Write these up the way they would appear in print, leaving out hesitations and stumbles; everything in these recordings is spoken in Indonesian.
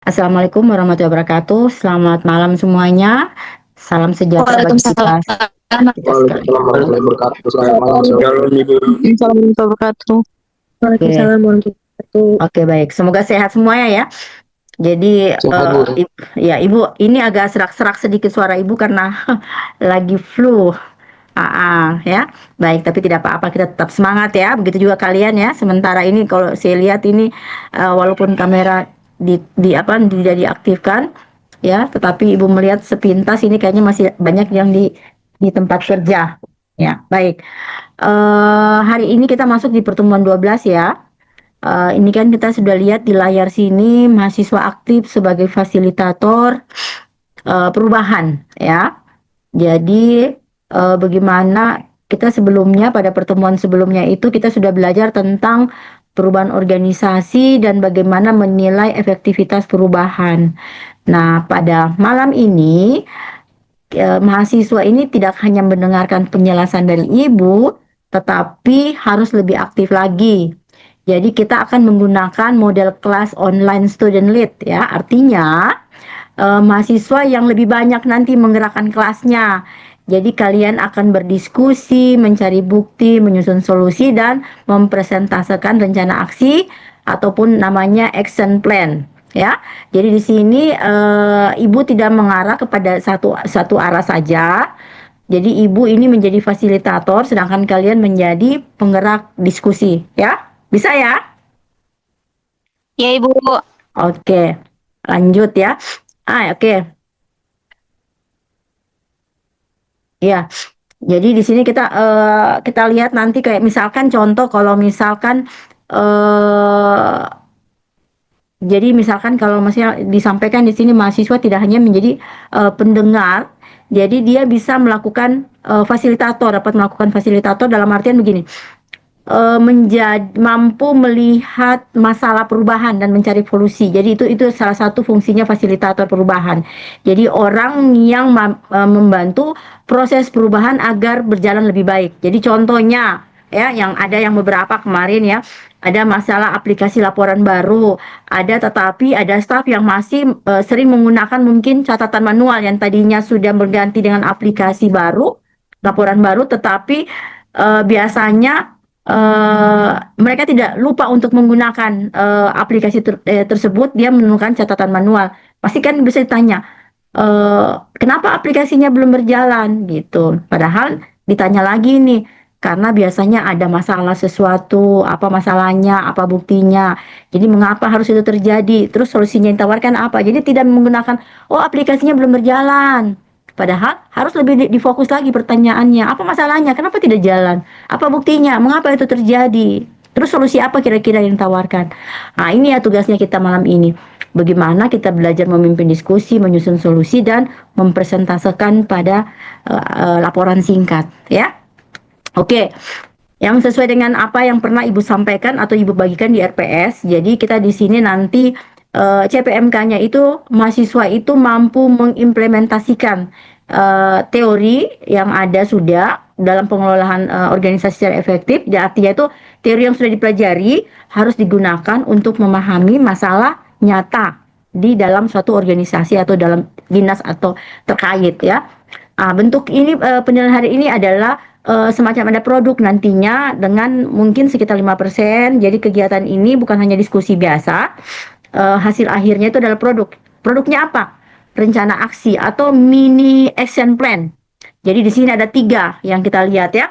Assalamualaikum warahmatullahi wabarakatuh. Selamat malam semuanya. Salam sejahtera bagi kita, Waalaikumsalam. kita sekalian. Waalaikumsalam warahmatullahi wabarakatuh. Selamat malam. Waalaikumsalam warahmatullahi wabarakatuh. Oke, Waalaikumsalam warahmatullahi wabarakatuh. oke baik. Semoga sehat semuanya ya. Jadi, Sehat Bu. ya Ibu, ini agak serak-serak sedikit suara Ibu karena lagi flu. Ya. Baik, tapi tidak apa-apa, kita tetap semangat ya. Begitu juga kalian ya. Sementara ini kalau saya lihat ini walaupun kamera tidak diaktifkan ya, tetapi Ibu melihat sepintas ini kayaknya masih banyak yang di tempat kerja. Ya, baik. Hari ini kita masuk di pertemuan 12 ya. Ini kan kita sudah lihat di layar sini mahasiswa aktif sebagai fasilitator perubahan ya. Jadi bagaimana kita sebelumnya pada pertemuan sebelumnya itu kita sudah belajar tentang perubahan organisasi dan bagaimana menilai efektivitas perubahan. Nah, pada malam ini mahasiswa ini tidak hanya mendengarkan penjelasan dari Ibu, tetapi harus lebih aktif lagi. Jadi kita akan menggunakan model kelas online student lead ya. Artinya mahasiswa yang lebih banyak nanti menggerakkan kelasnya. Jadi kalian akan berdiskusi, mencari bukti, menyusun solusi dan mempresentasikan rencana aksi ataupun namanya action plan. Ya, jadi di sini ibu tidak mengarah kepada satu arah saja. Jadi ibu ini menjadi fasilitator, sedangkan kalian menjadi penggerak diskusi. Ya, bisa ya? Ya, Ibu. Oke, lanjut ya. Oke. Ya, jadi di sini kita lihat nanti kayak misalkan contoh kalau misalkan eh jadi misalkan kalau masih disampaikan di sini mahasiswa tidak hanya menjadi pendengar, jadi dia bisa melakukan dapat melakukan fasilitator dalam artian begini, menjadi mampu melihat masalah perubahan dan mencari solusi. Jadi itu salah satu fungsinya fasilitator perubahan. Jadi orang yang membantu proses perubahan agar berjalan lebih baik. Jadi contohnya ya yang beberapa kemarin ya, ada masalah aplikasi laporan baru, tetapi ada staf yang masih sering menggunakan mungkin catatan manual yang tadinya sudah berganti dengan aplikasi baru, laporan baru, tetapi biasanya mereka tidak lupa untuk menggunakan aplikasi tersebut, dia menemukan catatan manual. Pasti kan bisa ditanya, kenapa aplikasinya belum berjalan gitu. Padahal ditanya lagi nih, karena biasanya ada masalah sesuatu, apa masalahnya, apa buktinya. Jadi mengapa harus itu terjadi? Terus solusinya yang ditawarkan apa? Jadi tidak menggunakan, oh aplikasinya belum berjalan. Padahal harus lebih difokus lagi pertanyaannya, apa masalahnya? Kenapa tidak jalan? Apa buktinya? Mengapa itu terjadi? Terus solusi apa kira-kira yang ditawarkan? Nah, ini ya tugasnya kita malam ini. Bagaimana kita belajar memimpin diskusi, menyusun solusi dan mempresentasikan pada laporan singkat, ya. Oke. Yang sesuai dengan apa yang pernah Ibu sampaikan atau Ibu bagikan di RPS. Jadi kita di sini nanti CPMK-nya itu mahasiswa itu mampu mengimplementasikan teori yang ada sudah dalam pengelolaan organisasi secara efektif. Artinya itu teori yang sudah dipelajari harus digunakan untuk memahami masalah nyata di dalam suatu organisasi atau dalam dinas atau terkait ya. Bentuk ini penilaian hari ini adalah semacam ada produk nantinya dengan mungkin sekitar 5%. Jadi kegiatan ini bukan hanya diskusi biasa, hasil akhirnya itu adalah produk. Produknya apa? Rencana aksi atau mini action plan. Jadi di sini ada 3 yang kita lihat ya.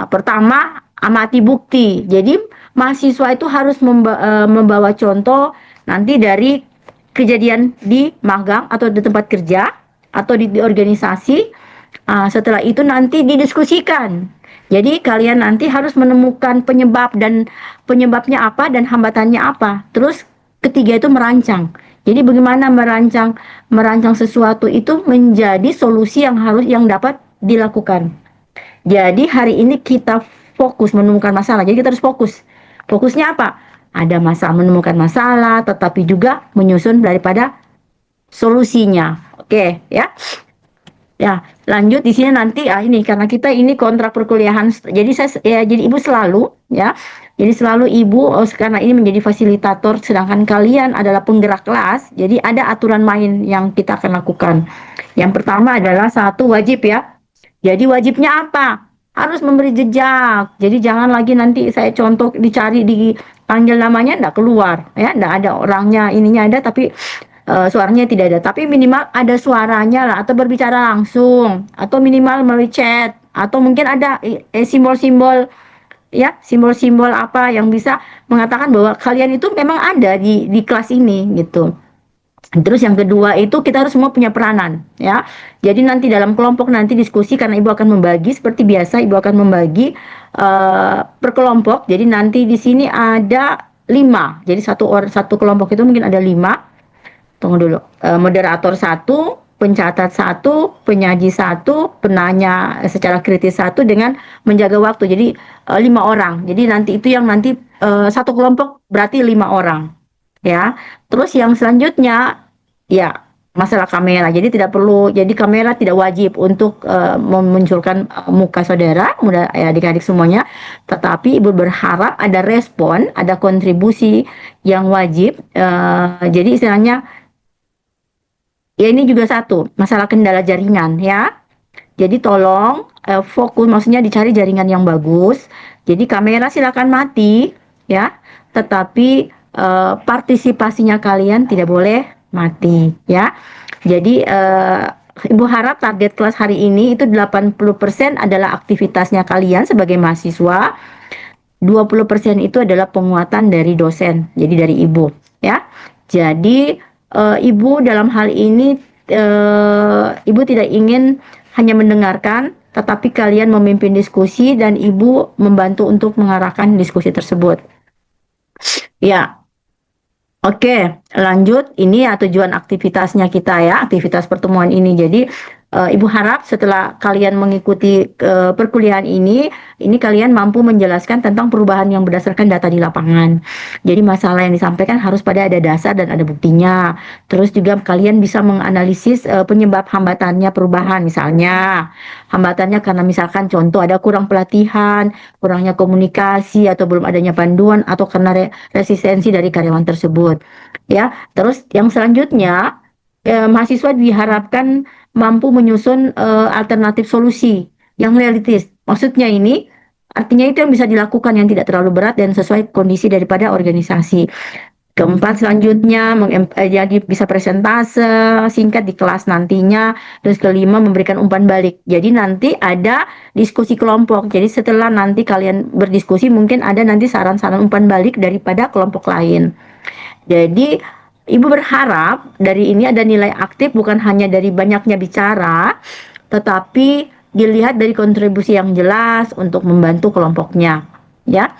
Pertama, amati bukti. Jadi mahasiswa itu harus membawa contoh nanti dari kejadian di magang atau di tempat kerja atau di organisasi. Setelah itu nanti didiskusikan. Jadi kalian nanti harus menemukan penyebabnya apa dan hambatannya apa. Terus ketiga itu merancang. Jadi bagaimana merancang sesuatu itu menjadi solusi yang dapat dilakukan. Jadi hari ini kita fokus menemukan masalah. Jadi kita harus fokus. Fokusnya apa? Ada masalah, menemukan masalah, tetapi juga menyusun daripada solusinya. Oke, ya. Ya, lanjut di sini nanti ini karena kita ini kontrak perkuliahan. Jadi jadi Ibu selalu ya Jadi selalu ibu karena ini menjadi fasilitator sedangkan kalian adalah penggerak kelas, jadi ada aturan main yang kita akan lakukan. Yang pertama adalah satu wajib ya. Jadi wajibnya apa? Harus memberi jejak. Jadi jangan lagi nanti saya contoh dicari dipanggil namanya enggak keluar ya, enggak ada orangnya, ininya ada tapi suaranya tidak ada. Tapi minimal ada suaranya lah atau berbicara langsung atau minimal melalui chat atau mungkin ada simbol-simbol ya, simbol-simbol apa yang bisa mengatakan bahwa kalian itu memang ada di kelas ini gitu. Terus yang kedua itu kita harus semua punya peranan ya. Jadi nanti dalam kelompok nanti diskusi karena ibu akan membagi seperti biasa, ibu akan membagi per kelompok. Jadi nanti di sini ada 5. Jadi satu kelompok itu mungkin ada 5. Tunggu dulu. Moderator 1, pencatat 1, penyaji 1, penanya secara kritis 1 dengan menjaga waktu. Jadi 5 orang. Jadi nanti itu yang nanti satu kelompok berarti 5 orang. Ya. Terus yang selanjutnya ya masalah kamera. Jadi tidak perlu, jadi kamera tidak wajib untuk memunculkan muka saudara, adik-adik semuanya. Tetapi ibu berharap ada respon, ada kontribusi yang wajib. Jadi istilahnya ya ini juga satu masalah kendala jaringan ya. Jadi tolong fokus, maksudnya dicari jaringan yang bagus. Jadi kamera silakan mati ya, tetapi partisipasinya kalian tidak boleh mati ya. Jadi ibu harap target kelas hari ini itu 80% adalah aktivitasnya kalian sebagai mahasiswa, 20% itu adalah penguatan dari dosen, jadi dari ibu ya. Jadi ibu dalam hal ini ibu tidak ingin hanya mendengarkan, tetapi kalian memimpin diskusi dan ibu membantu untuk mengarahkan diskusi tersebut. Ya, oke, lanjut. Ini ya tujuan aktivitasnya kita ya, aktivitas pertemuan ini. Jadi ibu harap setelah kalian mengikuti perkuliahan ini kalian mampu menjelaskan tentang perubahan yang berdasarkan data di lapangan. Jadi masalah yang disampaikan harus pada ada dasar dan ada buktinya. Terus juga kalian bisa menganalisis penyebab hambatannya perubahan. Misalnya hambatannya karena misalkan contoh ada kurang pelatihan, kurangnya komunikasi atau belum adanya panduan atau karena resistensi dari karyawan tersebut. Ya, terus yang selanjutnya mahasiswa diharapkan mampu menyusun alternatif solusi yang realistis. Maksudnya ini artinya itu yang bisa dilakukan yang tidak terlalu berat dan sesuai kondisi daripada organisasi. Keempat selanjutnya jadi bisa presentase singkat di kelas nantinya. Terus kelima memberikan umpan balik. Jadi nanti ada diskusi kelompok. Jadi setelah nanti kalian berdiskusi mungkin ada nanti saran-saran umpan balik daripada kelompok lain. Jadi ibu berharap dari ini ada nilai aktif bukan hanya dari banyaknya bicara, tetapi dilihat dari kontribusi yang jelas untuk membantu kelompoknya ya.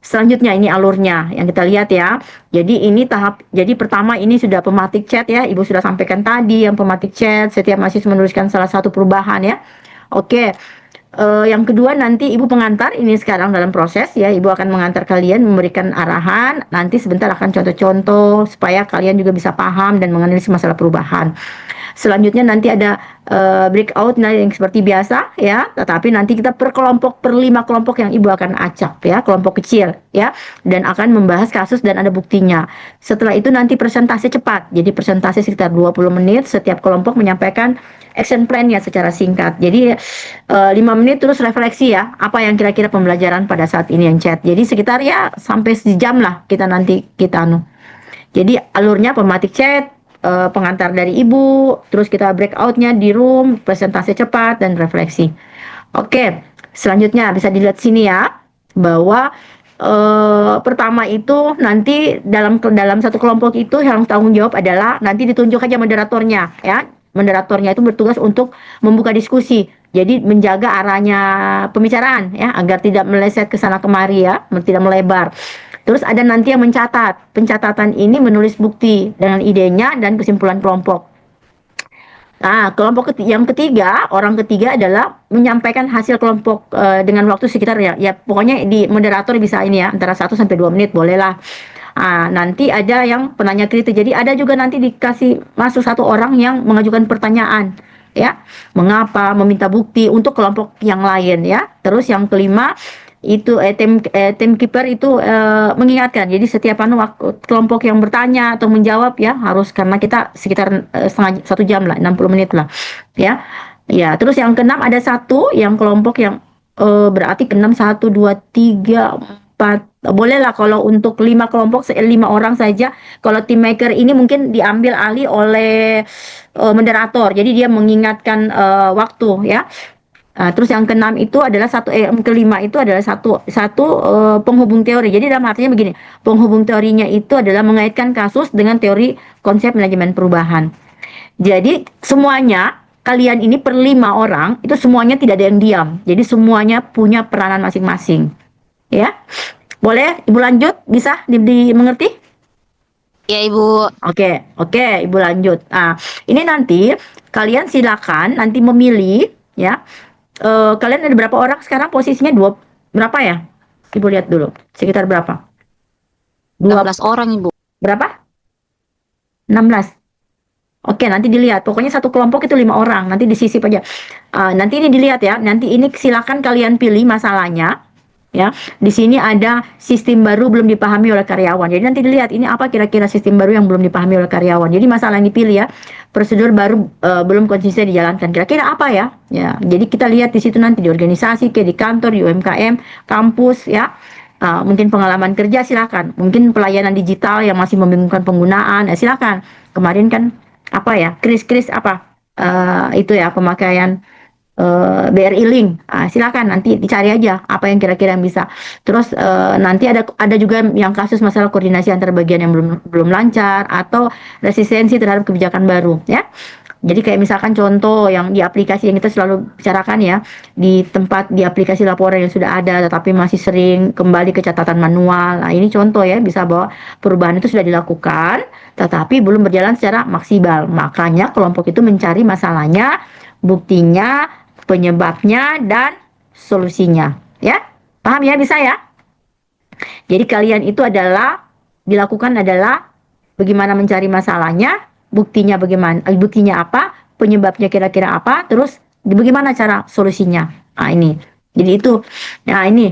Selanjutnya ini alurnya yang kita lihat ya. Jadi ini jadi pertama ini sudah pematik chat ya, ibu sudah sampaikan tadi yang pematik chat, setiap mahasiswa menuliskan salah satu perubahan ya. Oke. Yang kedua nanti ibu pengantar, ini sekarang dalam proses ya, ibu akan mengantar kalian, memberikan arahan, nanti sebentar akan contoh-contoh supaya kalian juga bisa paham dan menganalisis masalah perubahan. Selanjutnya nanti ada breakout yang seperti biasa ya, tetapi nanti kita per kelompok, per 5 kelompok yang ibu akan acak ya, kelompok kecil ya, dan akan membahas kasus dan ada buktinya. Setelah itu nanti presentasi cepat, jadi presentasi sekitar 20 menit, setiap kelompok menyampaikan action plan-nya secara singkat. Jadi 5 menit terus refleksi ya, apa yang kira-kira pembelajaran pada saat ini yang chat. Jadi sekitar ya sampai sejam lah kita nanti Jadi alurnya pematik chat, pengantar dari ibu, terus kita breakoutnya di room, presentasi cepat dan refleksi. Oke, selanjutnya bisa dilihat sini ya, bahwa pertama itu nanti dalam satu kelompok itu yang tanggung jawab adalah nanti ditunjuk aja moderatornya ya. Moderatornya itu bertugas untuk membuka diskusi. Jadi menjaga arahnya pembicaraan ya, agar tidak meleset ke sana kemari ya, tidak melebar. Terus ada nanti yang mencatat. Pencatatan ini menulis bukti dengan idenya dan kesimpulan kelompok. Nah, kelompok yang ketiga, orang ketiga adalah menyampaikan hasil kelompok dengan waktu sekitar ya pokoknya di moderator bisa ini ya, antara 1 sampai 2 menit bolehlah. Nanti ada yang penanya kritis. Jadi ada juga nanti dikasih masuk satu orang yang mengajukan pertanyaan ya, mengapa, meminta bukti untuk kelompok yang lain ya. Terus yang kelima timekeeper itu mengingatkan. Jadi setiap waktu kelompok yang bertanya atau menjawab ya harus, karena kita sekitar setengah 1 jam lah, 60 menit lah, ya. Ya, terus yang keenam ada satu yang kelompok yang berarti keenam 1, 2, 3, 4. Boleh lah kalau untuk 5 kelompok 5 orang saja. Kalau team maker ini mungkin diambil alih oleh moderator. Jadi dia mengingatkan waktu ya. Terus yang keenam itu adalah kelima itu adalah penghubung teori. Jadi dalam artinya begini, penghubung teorinya itu adalah mengaitkan kasus dengan teori konsep manajemen perubahan. Jadi semuanya kalian ini per 5 orang itu semuanya tidak ada yang diam. Jadi semuanya punya peranan masing-masing. Ya, boleh Ibu lanjut? Bisa dimengerti? Ya Ibu. Oke, Ibu lanjut. Ini nanti kalian silakan nanti memilih ya. Kalian ada berapa orang sekarang posisinya? Berapa ya? Ibu lihat dulu. Sekitar berapa? 12 orang Ibu. Berapa? 16. Oke, nanti dilihat. Pokoknya satu kelompok itu 5 orang. Nanti disisip aja. Nanti ini dilihat ya. Nanti ini silakan kalian pilih masalahnya. Ya, di sini ada sistem baru belum dipahami oleh karyawan. Jadi nanti dilihat ini apa kira-kira sistem baru yang belum dipahami oleh karyawan. Jadi masalah yang dipilih ya, prosedur baru belum konsisten dijalankan. Kira-kira apa ya? Ya, jadi kita lihat di situ nanti di organisasi, di kantor, di UMKM, kampus ya. Mungkin pengalaman kerja silakan. Mungkin pelayanan digital yang masih membingungkan penggunaan, ya silakan. Kemarin kan apa ya? Kris apa? Itu ya pemakaian BRI Link, silakan nanti dicari aja apa yang kira-kira bisa. Terus nanti ada juga yang kasus masalah koordinasi antar bagian yang belum lancar atau resistensi terhadap kebijakan baru ya. Jadi kayak misalkan contoh yang di aplikasi yang kita selalu bicarakan ya, di aplikasi laporan yang sudah ada tetapi masih sering kembali ke catatan manual. Nah, ini contoh ya, bisa bahwa perubahan itu sudah dilakukan tetapi belum berjalan secara maksimal. Makanya kelompok itu mencari masalahnya, buktinya, penyebabnya, dan solusinya ya. Paham ya? Bisa ya? Jadi kalian itu dilakukan adalah bagaimana mencari masalahnya, buktinya bagaimana, buktinya apa, penyebabnya kira-kira apa, terus bagaimana cara solusinya. Ini. Jadi itu. Nah, ini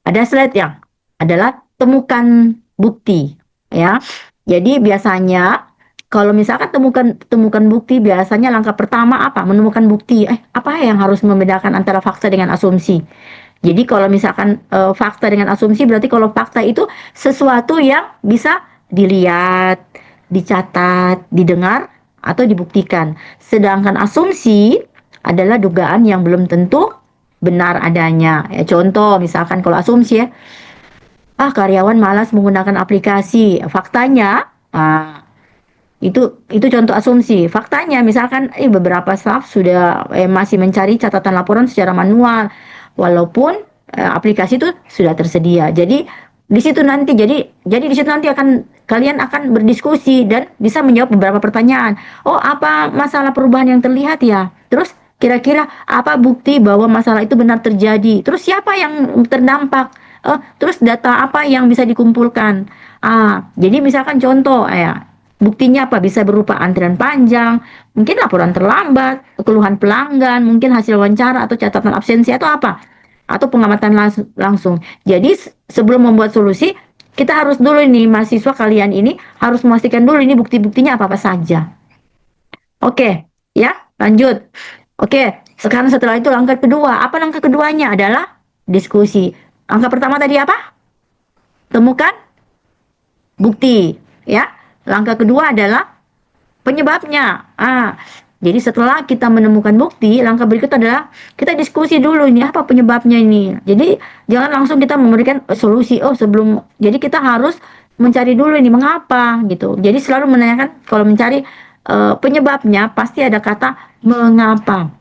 ada slide yang adalah temukan bukti ya. Jadi biasanya kalau misalkan temukan bukti, biasanya langkah pertama apa? Menemukan bukti. Apa yang harus membedakan antara fakta dengan asumsi? Jadi kalau misalkan fakta dengan asumsi, berarti kalau fakta itu sesuatu yang bisa dilihat, dicatat, didengar, atau dibuktikan. Sedangkan asumsi adalah dugaan yang belum tentu benar adanya. Ya, contoh misalkan kalau asumsi ya, karyawan malas menggunakan aplikasi. Faktanya, itu contoh asumsi. Faktanya misalkan beberapa staff sudah masih mencari catatan laporan secara manual walaupun aplikasi itu sudah tersedia. Jadi di situ nanti kalian akan berdiskusi dan bisa menjawab beberapa pertanyaan. Apa masalah perubahan yang terlihat ya? Terus kira-kira apa bukti bahwa masalah itu benar terjadi? Terus siapa yang terdampak? Terus data apa yang bisa dikumpulkan? Jadi misalkan contoh buktinya apa? Bisa berupa antrian panjang, mungkin laporan terlambat, keluhan pelanggan, mungkin hasil wawancara atau catatan absensi atau apa? Atau pengamatan langsung. Jadi sebelum membuat solusi, kita harus dulu ini, mahasiswa kalian ini harus memastikan dulu ini bukti-buktinya apa-apa saja. Oke, ya, lanjut. Oke, sekarang setelah itu langkah kedua. Apa langkah keduanya? Adalah diskusi. Langkah pertama tadi apa? Temukan bukti, ya. Langkah kedua adalah penyebabnya. Jadi setelah kita menemukan bukti, langkah berikut adalah kita diskusi dulu ini apa penyebabnya ini. Jadi jangan langsung kita memberikan solusi. Jadi kita harus mencari dulu ini mengapa gitu. Jadi selalu menanyakan, kalau mencari penyebabnya pasti ada kata mengapa.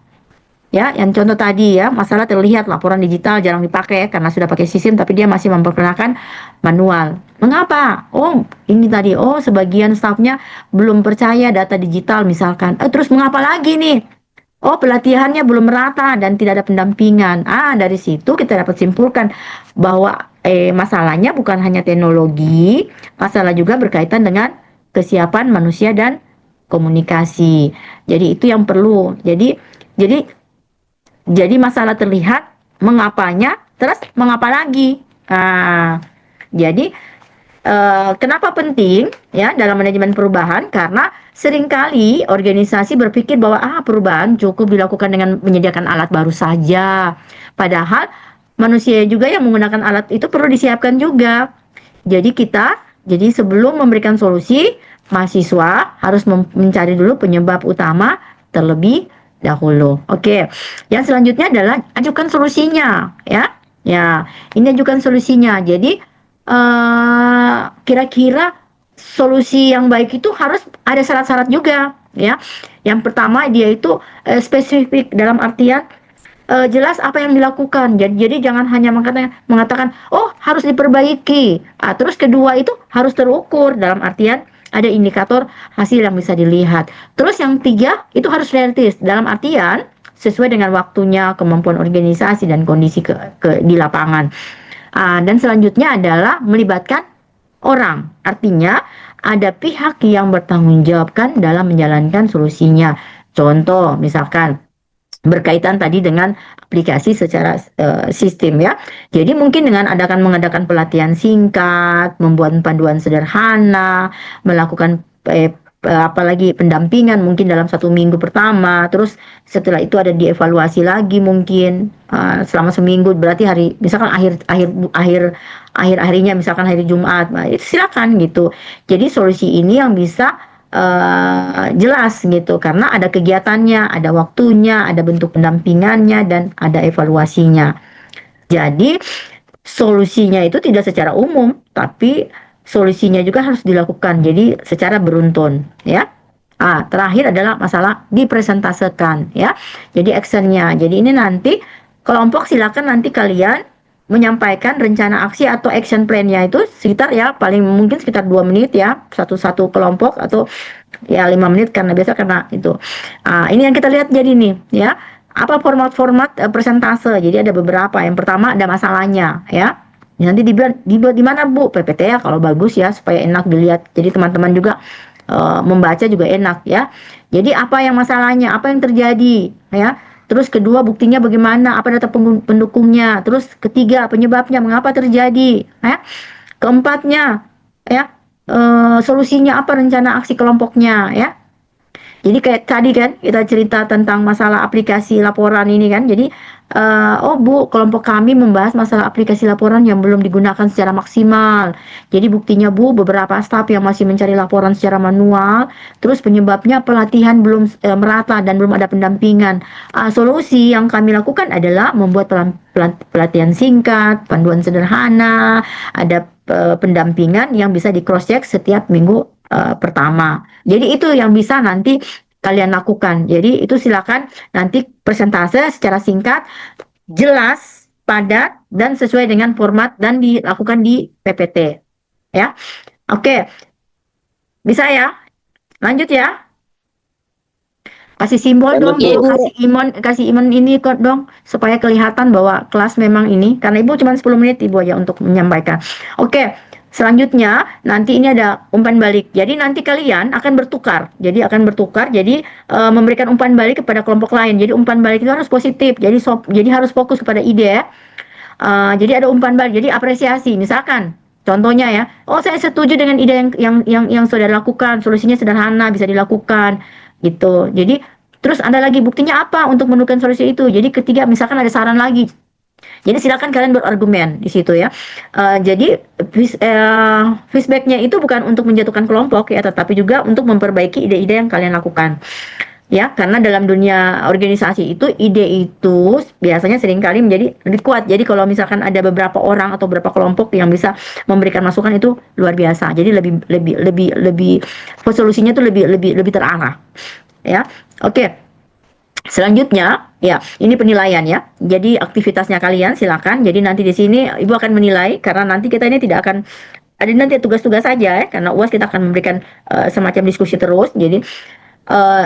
Ya, yang contoh tadi ya, masalah terlihat laporan digital jarang dipakai karena sudah pakai sistem tapi dia masih memperkenalkan manual. Mengapa? Ini tadi, sebagian stafnya belum percaya data digital misalkan. Terus mengapa lagi nih? Pelatihannya belum merata dan tidak ada pendampingan. Dari situ kita dapat simpulkan bahwa masalahnya bukan hanya teknologi, masalah juga berkaitan dengan kesiapan manusia dan komunikasi. Jadi itu yang perlu. Jadi masalah terlihat, mengapanya stres mengapa lagi? Nah, jadi kenapa penting ya dalam manajemen perubahan? Karena seringkali organisasi berpikir bahwa perubahan cukup dilakukan dengan menyediakan alat baru saja. Padahal manusia juga yang menggunakan alat itu perlu disiapkan juga. Jadi sebelum memberikan solusi, mahasiswa harus mencari dulu penyebab utama terlebih dahulu. Oke. Yang selanjutnya adalah ajukan solusinya, ya. Ya, ini ajukan solusinya. Jadi kira-kira solusi yang baik itu harus ada syarat-syarat juga, ya. Yang pertama dia itu spesifik dalam artian jelas apa yang dilakukan. Jadi jangan hanya mengatakan oh harus diperbaiki. Terus kedua itu harus terukur dalam artian ada indikator hasil yang bisa dilihat. Terus yang tiga itu harus realistis dalam artian sesuai dengan waktunya, kemampuan organisasi dan kondisi di lapangan. Dan selanjutnya adalah melibatkan orang. Artinya ada pihak yang bertanggung jawabkan dalam menjalankan solusinya. Contoh misalkan berkaitan tadi dengan aplikasi secara sistem ya. Jadi mungkin dengan mengadakan pelatihan singkat, membuat panduan sederhana, melakukan apalagi pendampingan mungkin dalam 1 minggu pertama, terus setelah itu ada dievaluasi lagi mungkin selama seminggu, berarti misalkan akhir-akhirnya misalkan hari Jumat, itu silakan gitu. Jadi solusi ini yang bisa jelas gitu karena ada kegiatannya, ada waktunya, ada bentuk pendampingannya dan ada evaluasinya. Jadi solusinya itu tidak secara umum, tapi solusinya juga harus dilakukan. Jadi secara beruntun, ya. Terakhir adalah masalah dipresentasikan, ya. Jadi actionnya. Jadi ini nanti kelompok silakan nanti kalian menyampaikan rencana aksi atau action plan-nya itu sekitar ya paling mungkin sekitar 2 menit ya satu kelompok atau ya 5 menit karena itu. Ini yang kita lihat jadi nih ya. Apa format presentase? Jadi ada beberapa. Yang pertama ada masalahnya ya. Nanti dibuat di mana Bu? PPT ya kalau bagus ya supaya enak dilihat. Jadi teman-teman juga membaca juga enak ya. Jadi apa yang masalahnya? Apa yang terjadi ya? Terus kedua buktinya bagaimana? Apa data pendukungnya? Terus ketiga penyebabnya mengapa terjadi? Ya. Keempatnya ya solusinya apa rencana aksi kelompoknya ya. Jadi kayak tadi kan kita cerita tentang masalah aplikasi laporan ini kan. Jadi oh Bu, kelompok kami membahas masalah aplikasi laporan yang belum digunakan secara maksimal. Jadi buktinya Bu, beberapa staf yang masih mencari laporan secara manual. Terus penyebabnya pelatihan belum merata dan belum ada pendampingan. Solusi yang kami lakukan adalah membuat pelatihan singkat, panduan sederhana, ada pendampingan yang bisa di cross check setiap minggu pertama. Jadi itu yang bisa nanti kalian lakukan. Jadi itu silakan nanti presentase secara singkat, jelas, padat dan sesuai dengan format dan dilakukan di PPT. Ya. Oke. Bisa ya? Lanjut ya. Kasih simbol dong, Lanjut, Bu. kasih imun ini kok dong supaya kelihatan bahwa kelas memang ini karena Ibu cuma 10 menit Ibu aja untuk menyampaikan. Oke. Selanjutnya nanti ini ada umpan balik. Jadi nanti kalian akan bertukar. Jadi memberikan umpan balik kepada kelompok lain. Jadi umpan balik itu harus positif. Jadi harus fokus kepada ide. Jadi ada umpan balik. Jadi apresiasi. Misalkan contohnya ya, oh saya setuju dengan ide yang sudah dilakukan. Solusinya sederhana, bisa dilakukan gitu. Jadi terus ada lagi buktinya apa untuk menemukan solusi itu. Jadi ketiga misalkan ada saran lagi. Jadi silakan kalian berargumen di situ ya. Jadi feedbacknya itu bukan untuk menjatuhkan kelompok ya, tetapi juga untuk memperbaiki ide-ide yang kalian lakukan. Ya, karena dalam dunia organisasi itu ide itu biasanya seringkali menjadi lebih kuat. Jadi kalau misalkan ada beberapa orang atau beberapa kelompok yang bisa memberikan masukan itu luar biasa. Jadi lebih solusinya itu lebih terarah. Ya. Oke. Selanjutnya, ya, ini penilaian ya. Jadi aktivitasnya kalian silakan. Jadi nanti di sini Ibu akan menilai karena nanti kita ini tidak akan ada nanti tugas-tugas saja ya. Karena UAS kita akan memberikan semacam diskusi terus. Jadi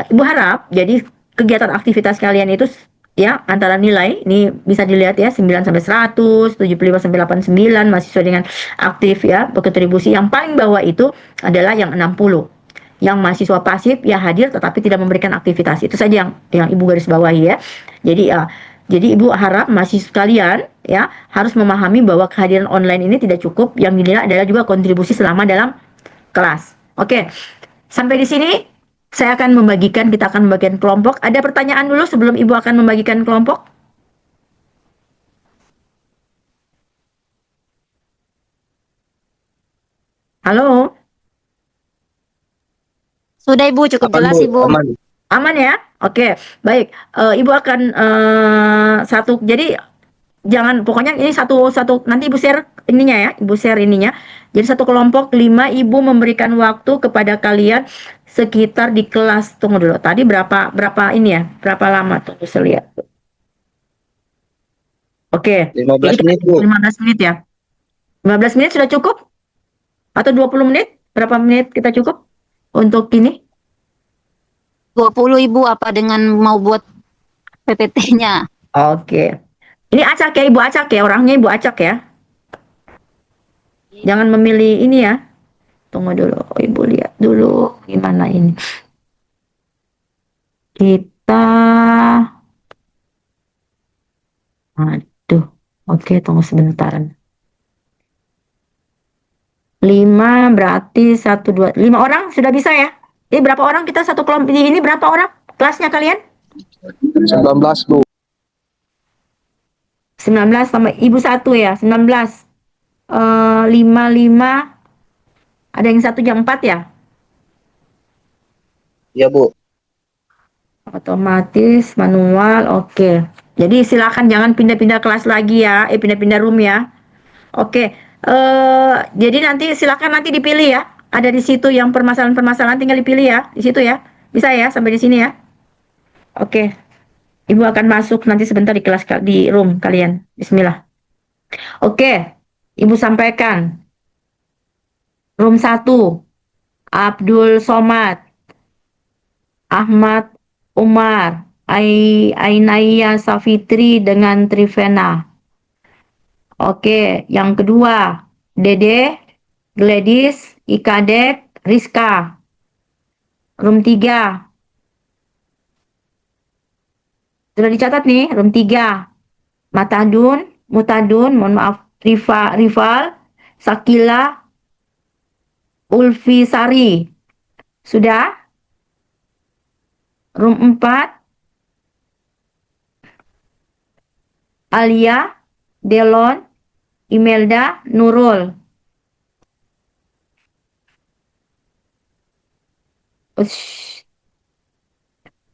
Ibu harap jadi kegiatan aktivitas kalian itu ya antara nilai ini bisa dilihat ya 9 sampai 100, 75 sampai 89 masih sesuai dengan aktif ya, berkontribusi. Yang paling bawah itu adalah yang 60. Yang mahasiswa pasif ya hadir tetapi tidak memberikan aktivitas. Itu saja yang Ibu garis bawahi ya. Jadi Jadi Ibu harap mahasiswa sekalian ya harus memahami bahwa kehadiran online ini tidak cukup, yang dinilai adalah juga kontribusi selama dalam kelas. Oke, sampai di sini kita akan membagikan kelompok. Ada pertanyaan dulu sebelum Ibu akan membagikan kelompok? Halo, Sudah Ibu, cukup Aman, jelas Bu. Ibu. Aman. aman ya? Oke, baik. Ibu akan satu. Jadi jangan, pokoknya ini satu satu nanti Ibu share ininya ya, Ibu share ininya. Jadi satu kelompok 5, Ibu memberikan waktu kepada kalian sekitar di kelas. Tunggu dulu. Tadi berapa berapa ini ya? Berapa lama? Tunggu saya lihat. Oke. Jadi 15 kita menit, Bu. 15 menit ya. 15 menit sudah cukup atau 20 menit? Berapa menit kita cukup untuk ini? 20 Ibu, apa dengan mau buat PPT-nya? Oke. Ini acak ya, Ibu acak ya, orangnya Ibu acak ya. Jangan memilih ini ya. Tunggu dulu, Ibu lihat dulu gimana ini. Kita, aduh, oke, tunggu sebentar. 5 berarti 1, 2, 5 orang sudah bisa ya? Ini berapa orang kita satu kelompok ini berapa orang kelasnya kalian? 19, Bu. 19 sama Ibu satu ya, 19. 5, 5, ada yang satu jam 4 ya? Iya, Bu. Otomatis manual, oke. Jadi silakan jangan pindah-pindah kelas lagi ya, pindah-pindah room ya. Oke, jadi nanti silakan nanti dipilih ya. Ada di situ yang permasalahan-permasalahan tinggal dipilih ya, di situ ya. Bisa ya sampai di sini ya. Oke, Ibu akan masuk nanti sebentar di kelas di room kalian. Bismillah. Oke, Ibu sampaikan. Room 1, Abdul Somad, Ahmad Umar, Ainaya Safitri dengan Trivena. Oke, yang kedua, Dede, Gladys, Ikadek, Rizka. Room 3. Sudah dicatat nih, room 3. Mutadun, mohon maaf, Rival, Sakila, Ulfi Sari. Sudah? Room 4, Alia, Delon, Imelda, Nurul. Ush.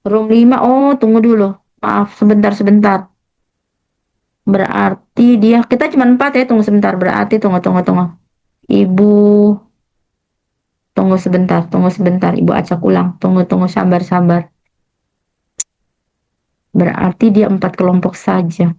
Room 5, oh tunggu dulu. Maaf, sebentar. Berarti kita cuma 4 ya, tunggu sebentar. Berarti tunggu. Ibu, tunggu sebentar. Ibu acak ulang. Tunggu, sabar. Berarti dia 4 kelompok saja.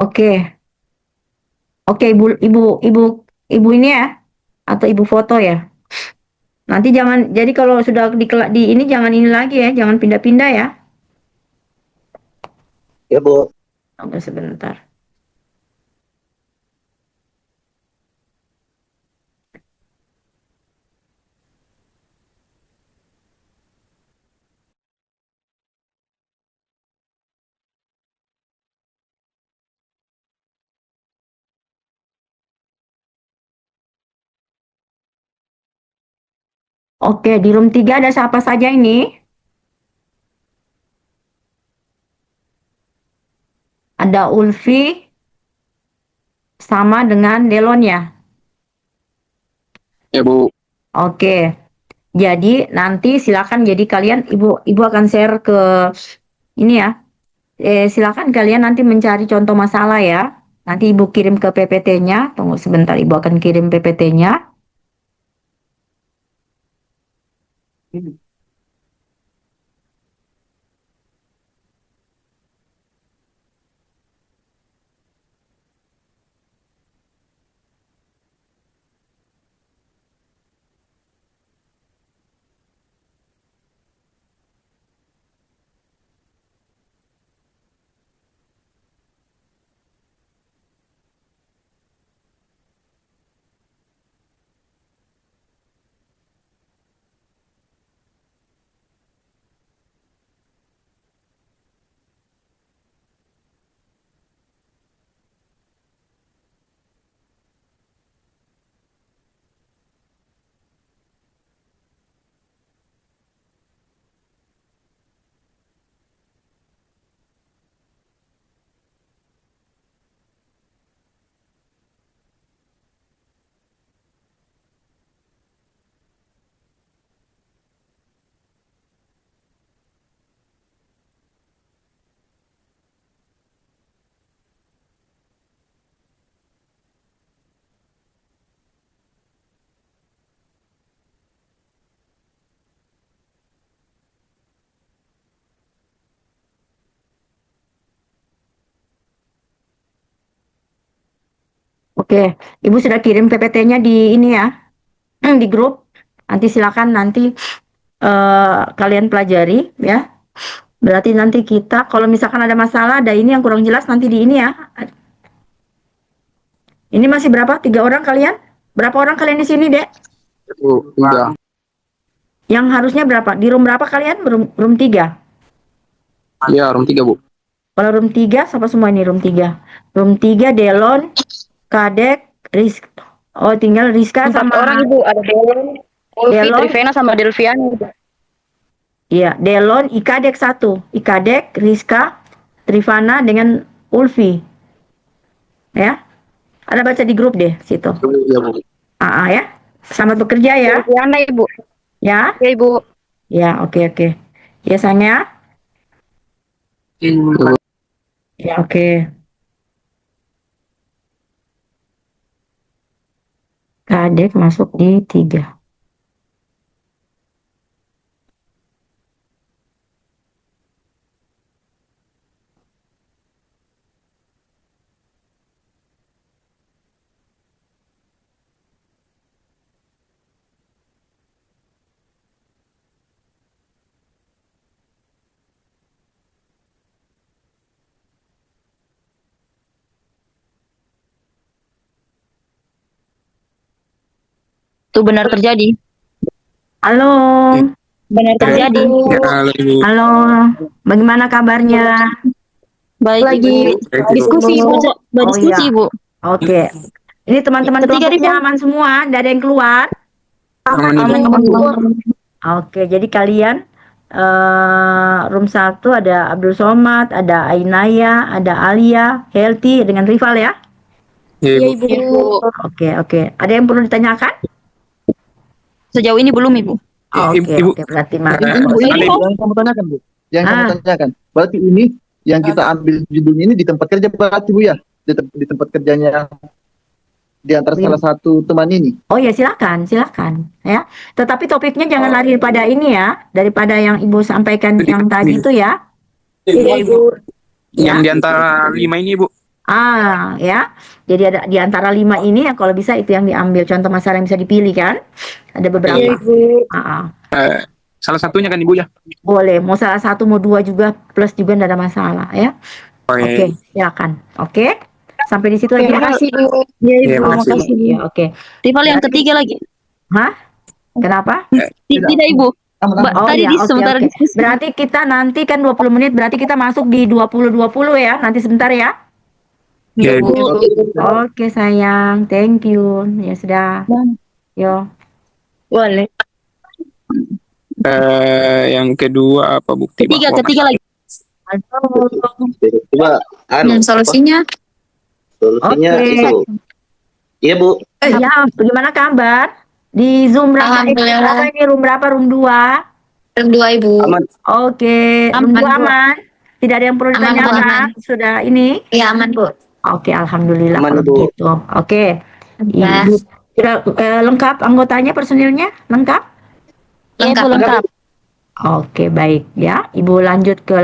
Oke, oke ibu ini ya, atau ibu foto ya. Nanti jangan, jadi kalau sudah di ini jangan ini lagi ya, jangan pindah-pindah ya. Ya, Bu. Tunggu sebentar. Oke, di room 3 ada siapa saja ini? Ada Ulfi sama dengan Delon ya. Ya, Bu. Oke. Jadi nanti silakan, jadi kalian ibu akan share ke ini ya. Silakan kalian nanti mencari contoh masalah ya. Nanti ibu kirim ke PPT-nya. Tunggu sebentar, ibu akan kirim PPT-nya. Oke, Ibu sudah kirim PPT-nya di ini ya, di grup. Nanti silakan nanti kalian pelajari ya. Berarti nanti kita kalau misalkan ada masalah, ada ini yang kurang jelas nanti di ini ya. Ini masih berapa? 3 orang kalian? Berapa orang kalian di sini, Dek? Bu, tiga. Yang harusnya berapa? Di room berapa kalian? Room 3. Iya, room 3, Bu. Kalau room 3, siapa semua ini room 3? Room 3 Delon, Kadek, Oh, tinggal Rizka 4 sama orang Ibu, ada Delon, Ulfi, Delon. Trivena sama Delvian. Iya, Delon, Ikadek 1. Ikadek, Rizka, Trivana dengan Ulfi. Ya. Ada baca di grup deh situ. Iya, Bu. Ya. Selamat bekerja ya. Delviana Ibu. Ya. Ya Ibu. Ya, oke. Ya, sayang ya. Ya, oke. Kadek masuk di 3. Itu benar terjadi. Halo. Benar terjadi. Halo. Bagaimana kabarnya? Baik Lagi Ibu. diskusi Ibu. Berdiskusi iya. Ibu. Oke. Ini teman-teman Ketiga, kelompoknya Rizal. aman semua, tidak ada yang keluar. Aman Ibu. Oke, jadi kalian room 1 ada Abdul Somad, ada Ainaya, ada Alia, Healthy dengan Rival ya. Iya, Iya Bu. Ibu. Oke. Ada yang perlu ditanyakan? Sejauh ini belum Ibu. Oke, berarti mah. Yang kamu tanyakan, Bu. Yang kamu tanyakan. Berarti ini yang kita ambil judulnya ini di tempat kerja berarti, Bu ya? Di tempat kerjanya di antara salah satu teman ini. Oh ya, silakan ya. Tetapi topiknya jangan lari pada ini ya, daripada yang Ibu sampaikan yang tadi itu ya. Iya Ibu. Ya. Yang di antara 5 ini, Bu. Ya. Jadi ada di antara 5 ini ya, kalau bisa itu yang diambil. Contoh masalah yang bisa dipilih kan? Ada beberapa. Iya Ibu. Salah satunya kan, Ibu ya? Boleh, mau salah satu, mau 2 juga, plus juga tidak ada masalah ya. Oke, silakan. Oke. Sampai di situ aja. Terima kasih Bu. Iya Ibu. Terima Terima kasih. kasih Bu. Ya, oke. Rival yang ketiga lagi. Hah? Kenapa? Tidak Ibu. Tadi iya, sementara oke. diskusi. Berarti kita nanti kan 20 menit, berarti kita masuk di 20-20 ya, nanti sebentar ya. Ya, Ibu. Oke sayang, thank you. Ya sudah. Yo. Boleh. Yang kedua apa bukti bahwa Ketiga lagi. Coba, Solusinya? solusinya Oke. itu. Iya, Bu. Ya, bagaimana kabar? Di Zoom berapa? Alhamdulillah. Berapa ini? Room berapa? Room 2? Room 2 Ibu. Aman. Oke, room 2 Aman, Bu. aman. Tidak ada yang perlu Aman, Bu, ditanyakan. aman. Sudah ini. Iya aman Bu. Oke, alhamdulillah Aman, kalau Bu. begitu. Oke. Ya. Ibu sudah lengkap anggotanya, personilnya? Lengkap? Iya Ibu lengkap. Oke, baik ya. Ibu lanjut ke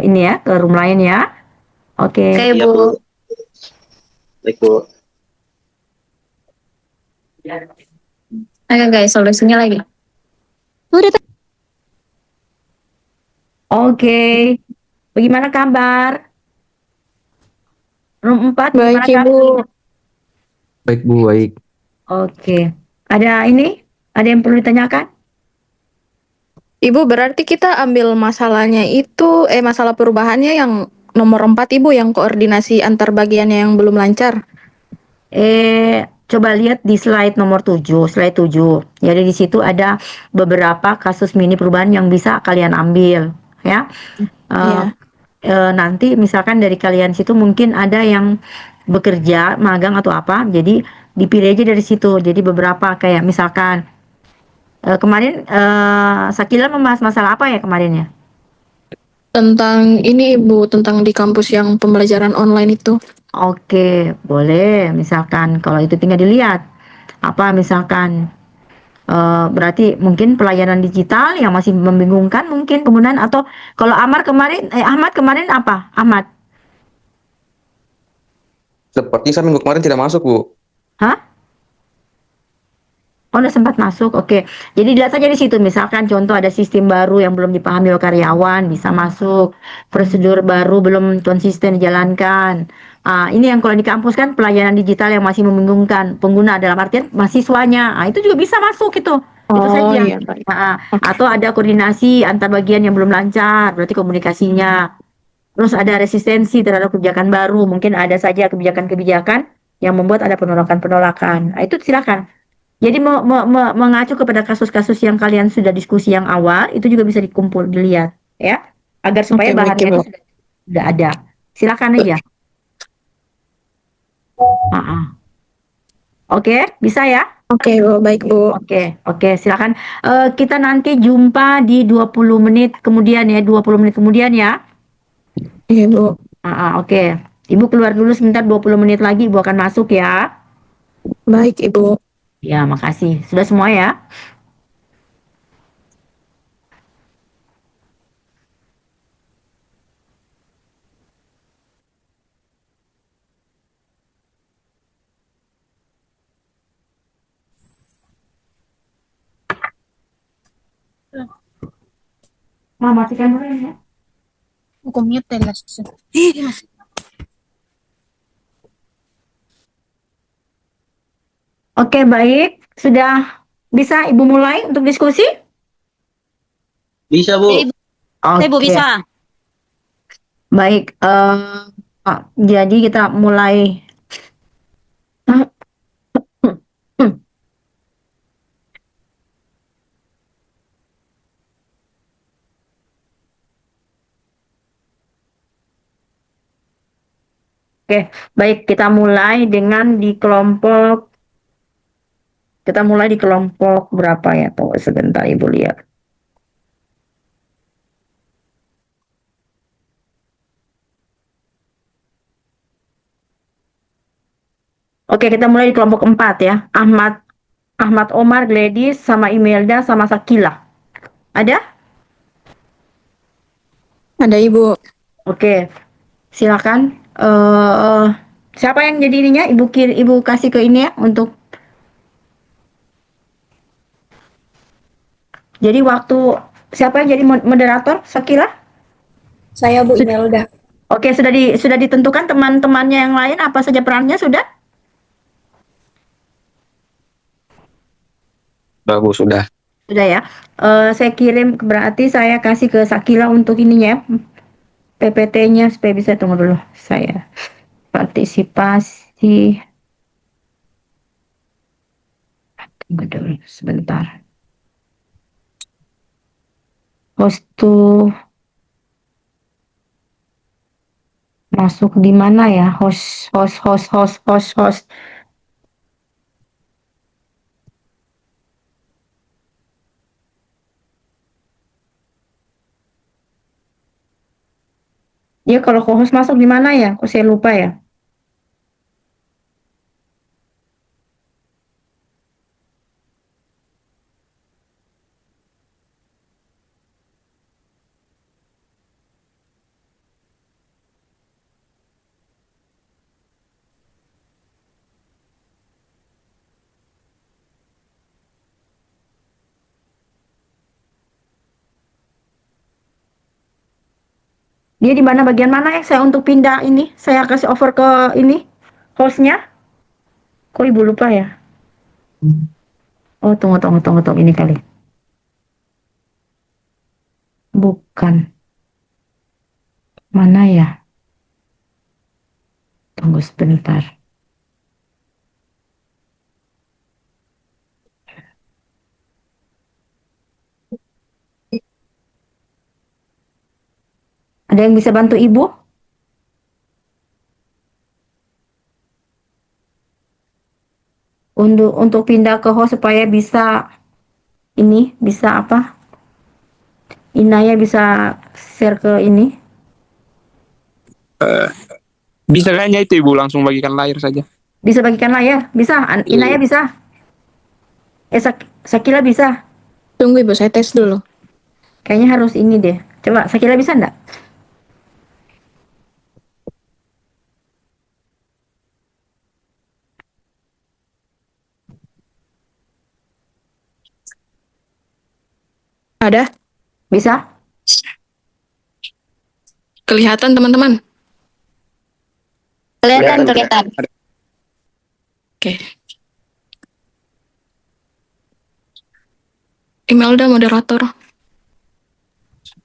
ini ya, ke room lain ya. Oke. Oke Iya, Bu. Bu. Baik, Bu. Oke guys, solusinya lagi. Udah Oke. Bagaimana kabar? Room 4 Baik bagaimana Ibu. kabar? Baik Bu, baik. Oke. Ada ini? Ada yang perlu ditanyakan? Ibu, berarti kita ambil masalahnya itu, masalah perubahannya yang nomor 4 Ibu, yang koordinasi antar bagiannya yang belum lancar. Coba lihat di slide nomor 7, slide 7. Jadi di situ ada beberapa kasus mini perubahan yang bisa kalian ambil, ya. Iya. Nanti misalkan dari kalian situ mungkin ada yang bekerja, magang atau apa, jadi dipilih aja dari situ. Jadi beberapa kayak misalkan kemarin Sakila membahas masalah apa ya kemarin ya? Tentang ini Ibu, tentang di kampus yang pembelajaran online itu. Oke, boleh. Misalkan kalau itu tinggal dilihat apa misalkan berarti mungkin pelayanan digital yang masih membingungkan mungkin, kemudian atau kalau Ahmad kemarin apa? Ahmad Seperti saya minggu kemarin tidak masuk, Bu. Hah? Oh, udah sempat masuk. Oke. Jadi dilihat saja di situ. Misalkan contoh ada sistem baru yang belum dipahami oleh karyawan, bisa masuk. Prosedur baru belum konsisten dijalankan. Ini yang kalau di kampus kan pelayanan digital yang masih membingungkan pengguna dalam artian mahasiswanya. Itu juga bisa masuk itu. Itu Oh saja. iya baik. Oke. Atau ada koordinasi antar bagian yang belum lancar, berarti komunikasinya. Terus ada resistensi terhadap kebijakan baru. Mungkin ada saja kebijakan-kebijakan yang membuat ada penolakan-penolakan. Itu silakan. Jadi mengacu kepada kasus-kasus yang kalian sudah diskusi yang awal, itu juga bisa dikumpul, dilihat, ya, agar supaya Oke, baik, bahannya Ibu. itu sudah ada. Silakan aja. Oke, bisa ya? Oke, Bu. Baik, Bu. Oke, silakan. Kita nanti jumpa di 20 menit kemudian ya, 20 menit kemudian ya. Iya, Bu. Oke. Ibu keluar dulu sebentar, 20 menit lagi Ibu akan masuk ya. Baik, Ibu. Ya, makasih. Sudah semua ya? Matikan dulu ya. Oke, baik. Sudah bisa Ibu mulai untuk diskusi? Bisa, Bu. Bu Oke, bisa. baik. Jadi kita mulai. Oke, baik. Kita mulai dengan di kelompok. Kita mulai di kelompok berapa ya? Tunggu sebentar Ibu lihat. Oke, kita mulai di kelompok 4 ya. Ahmad Omar, Gladys, sama Imelda, sama Sakila. Ada? Ada, Ibu. Oke, silakan. Siapa yang jadi ininya? Ibu kasih ke ini ya untuk. Jadi waktu siapa yang jadi moderator? Sakila? Saya Bu Imelda. Oke, sudah ditentukan teman-temannya yang lain apa saja perannya sudah? Udah, Bu, sudah. Sudah ya. Saya kirim berarti saya kasih ke Sakila untuk ininya ya, PPT-nya supaya bisa tunggu dulu. Saya partisipasi. Tunggu dulu sebentar. Host to masuk di mana ya? Host. Dia kalau co-host masuk di mana ya? Kok saya lupa ya? Dia di mana bagian mana ya? Saya untuk pindah ini, saya kasih over ke ini hostnya. Kok Ibu lupa ya? Oh, tunggu ini kali. Bukan. Mana ya? Tunggu sebentar. Ada yang bisa bantu Ibu? Untuk pindah ke host supaya bisa ini, bisa apa? Inaya bisa share ke ini. Bisa kayaknya itu, Ibu, langsung bagikan layar saja. Bisa bagikan layar? Bisa? Inaya bisa? Sakila bisa? Tunggu, Ibu. Saya tes dulu. Kayaknya harus ini deh. Coba Sakila bisa enggak? Ada? Bisa? Kelihatan teman-teman? Kelihatan, kelihatan. Oke. Imelda moderator.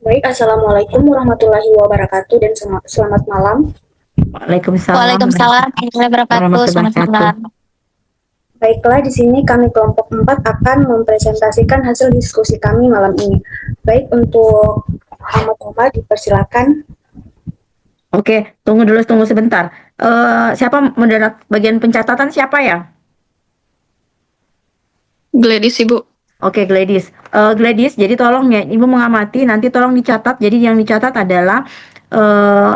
Baik, Assalamualaikum warahmatullahi wabarakatuh dan selamat malam. Waalaikumsalam. Waalaikumsalam warahmatullahi wabarakatuh. Selamat malam. Baiklah, di sini kami kelompok 4 akan mempresentasikan hasil diskusi kami malam ini. Baik, untuk Ahmad Omar dipersilakan. Oke, tunggu sebentar. Siapa moderat bagian pencatatan siapa ya? Gladys, Ibu. Oke, Gladys. Gladys, jadi tolong ya, Ibu mengamati, nanti tolong dicatat. Jadi yang dicatat adalah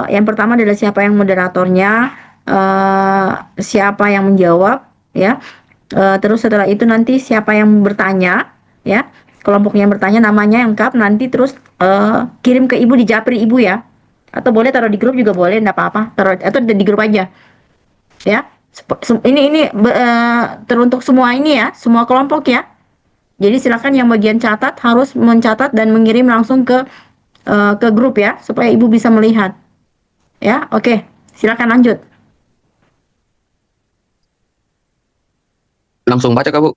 yang pertama adalah siapa yang moderatornya, siapa yang menjawab, ya. Terus setelah itu nanti siapa yang bertanya, ya. Kelompok yang bertanya namanya lengkap, nanti terus kirim ke Ibu di Japri Ibu ya. Atau boleh taruh di grup juga boleh, enggak apa-apa. Taruh atau di grup aja. Ya. Ini teruntuk semua ini ya, semua kelompok ya. Jadi silakan yang bagian catat harus mencatat dan mengirim langsung ke grup ya, supaya Ibu bisa melihat. Ya, oke. Silakan lanjut. Langsung baca Kak Bu.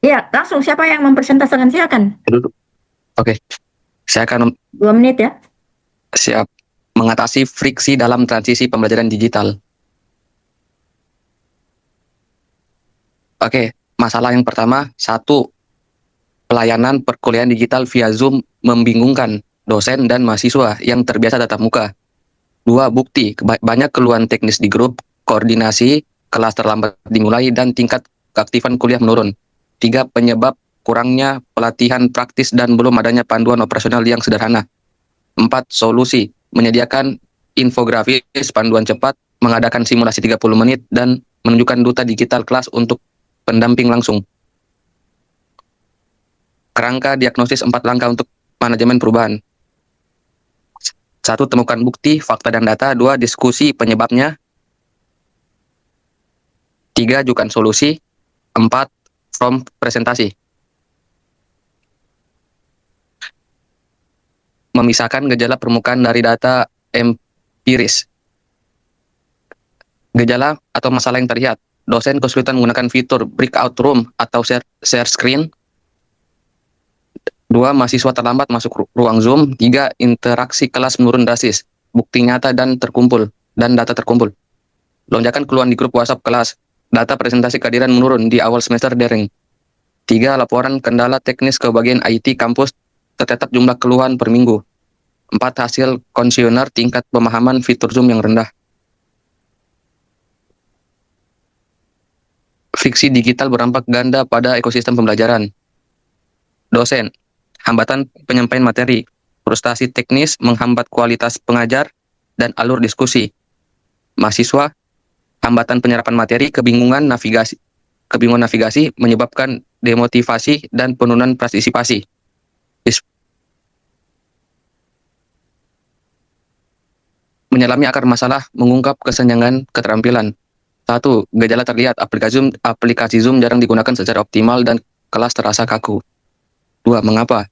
Iya, langsung siapa yang mempresentasikan, silakan. Duduk. Oke. Saya akan 2 menit ya. siap mengatasi friksi dalam transisi pembelajaran digital. Oke, masalah yang pertama, 1. Pelayanan perkuliahan digital via Zoom membingungkan dosen dan mahasiswa yang terbiasa tatap muka. 2. Bukti, banyak keluhan teknis di grup, koordinasi, kelas terlambat dimulai, dan tingkat keaktifan kuliah menurun. 3. Penyebab kurangnya pelatihan praktis dan belum adanya panduan operasional yang sederhana. 4. Solusi, menyediakan infografis, panduan cepat, mengadakan simulasi 30 menit, dan menunjukkan duta digital kelas untuk pendamping langsung. Kerangka diagnosis 4 langkah untuk manajemen perubahan. 1. Temukan bukti, fakta, dan data. 2. Diskusi penyebabnya. 3. Ajukan solusi. 4. From presentasi. Memisahkan gejala permukaan dari data empiris. Gejala atau masalah yang terlihat. Dosen kesulitan menggunakan fitur breakout room atau share screen. 2. Mahasiswa terlambat masuk ruang Zoom. 3. Interaksi kelas menurun drastis. Bukti nyata dan data terkumpul. Lonjakan keluhan di grup WhatsApp kelas. Data presentasi kehadiran menurun di awal semester daring. 3. Laporan kendala teknis ke bagian IT kampus, tercatat jumlah keluhan per minggu. 4. Hasil konsioner tingkat pemahaman fitur Zoom yang rendah. Friksi digital berdampak ganda pada ekosistem pembelajaran. Dosen, hambatan penyampaian materi, frustasi teknis menghambat kualitas pengajar dan alur diskusi. Mahasiswa, hambatan penyerapan materi, kebingungan navigasi menyebabkan demotivasi dan penurunan partisipasi. Menyelami akar masalah, mengungkap kesenjangan keterampilan. 1. Gejala terlihat, aplikasi Zoom jarang digunakan secara optimal dan kelas terasa kaku. 2. Mengapa?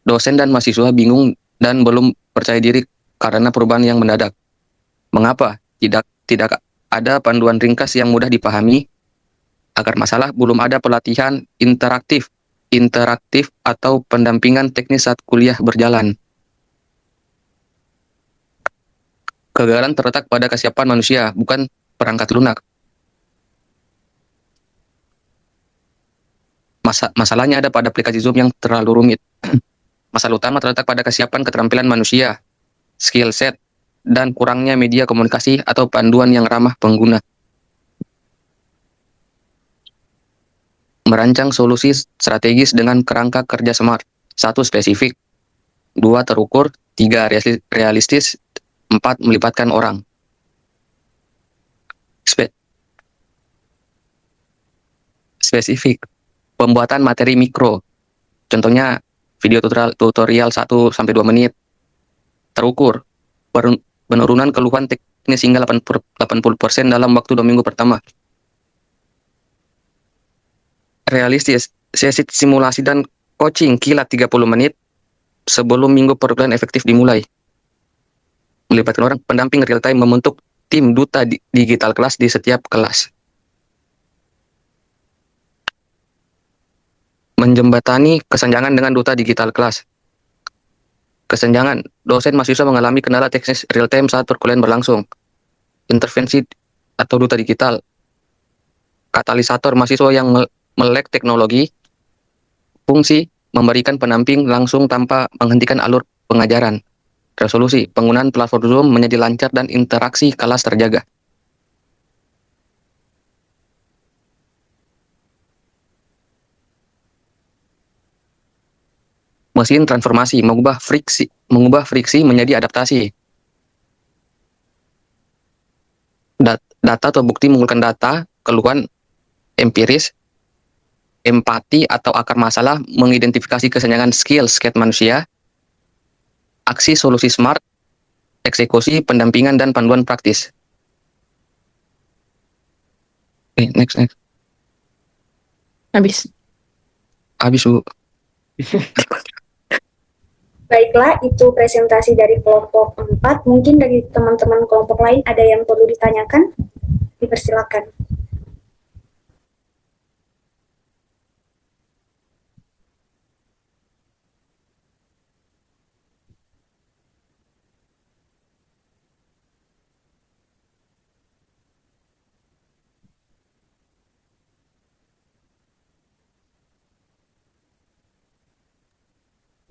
Dosen dan mahasiswa bingung dan belum percaya diri karena perubahan yang mendadak. Mengapa? Tidak ada panduan ringkas yang mudah dipahami. Akar masalah, belum ada pelatihan interaktif atau pendampingan teknis saat kuliah berjalan. Kegagalan terletak pada kesiapan manusia, bukan perangkat lunak. Masalahnya ada pada aplikasi Zoom yang terlalu rumit. Masalah utama terletak pada kesiapan keterampilan manusia, skill set, dan kurangnya media komunikasi atau panduan yang ramah pengguna. Merancang solusi strategis dengan kerangka kerja smart. 1. Spesifik. 2. Terukur. 3. Realistis. 4. Melibatkan orang. Spesifik. Pembuatan materi mikro. Contohnya video tutorial 1-2 menit. Terukur. Penurunan keluhan teknis hingga 80% dalam waktu 2 minggu pertama. Realistis. Sesi simulasi dan coaching kilat 30 menit sebelum minggu perkuliahan efektif dimulai. Melibatkan orang pendamping real time membentuk tim duta digital kelas di setiap kelas. Menjembatani kesenjangan dengan duta digital kelas. Kesenjangan, dosen mahasiswa mengalami kendala teknis real time saat perkuliahan berlangsung. Intervensi atau duta digital. Katalisator mahasiswa yang melek teknologi. Fungsi, memberikan pendamping langsung tanpa menghentikan alur pengajaran. Resolusi, penggunaan platform Zoom menjadi lancar dan interaksi kelas terjaga. Mesin transformasi, mengubah friksi menjadi adaptasi. Data atau bukti mengumpulkan data, keluhan empiris, empati atau akar masalah, mengidentifikasi kesenjangan skill manusia, aksi solusi smart, eksekusi, pendampingan, dan panduan praktis. Next. Habis. Habis, Bu. Baiklah, itu presentasi dari kelompok 4. Mungkin dari teman-teman kelompok lain ada yang perlu ditanyakan? Dipersilakan.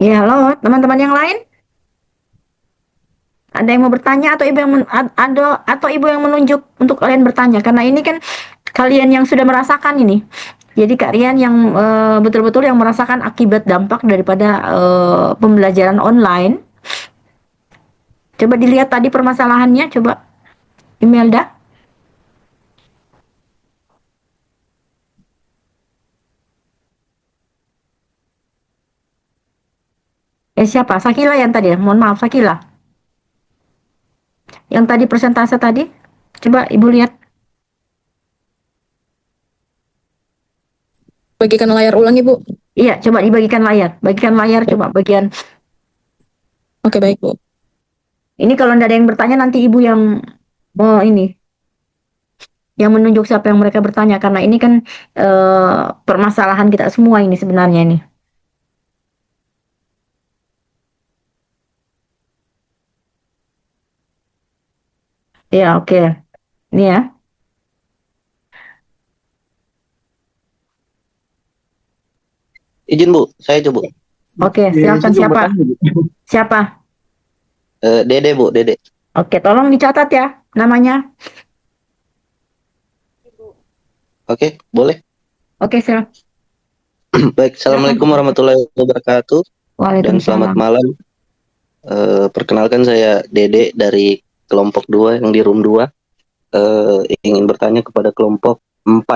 Ya, halo teman-teman yang lain. Ada yang mau bertanya atau ibu yang atau ibu yang menunjuk untuk kalian bertanya, karena ini kan kalian yang sudah merasakan ini. Jadi kalian yang betul-betul yang merasakan akibat dampak daripada pembelajaran online. Coba dilihat tadi permasalahannya, coba Imelda. Siapa? Sakila yang tadi. Mohon maaf, Sakila. Yang tadi persentase tadi. Coba Ibu lihat. Bagikan layar ulang, Ibu. Iya, coba dibagikan layar. Bagikan layar coba bagian. Oke, baik, Bu. Ini kalau tidak ada yang bertanya nanti Ibu yang ini yang menunjuk siapa yang mereka bertanya, karena ini kan permasalahan kita semua ini sebenarnya ini. Ya, oke. Ini ya. Izin Bu, saya coba. Oke, silakan siapa? Siapa? Dede Bu, Dede. Oke, tolong dicatat ya namanya. Oke, boleh. Oke, silakan. Baik, Assalamualaikum warahmatullahi wabarakatuh. Dan selamat Waalaikumsalam. malam. Perkenalkan saya Dede dari kelompok 2 yang di room 2. Ingin bertanya kepada kelompok 4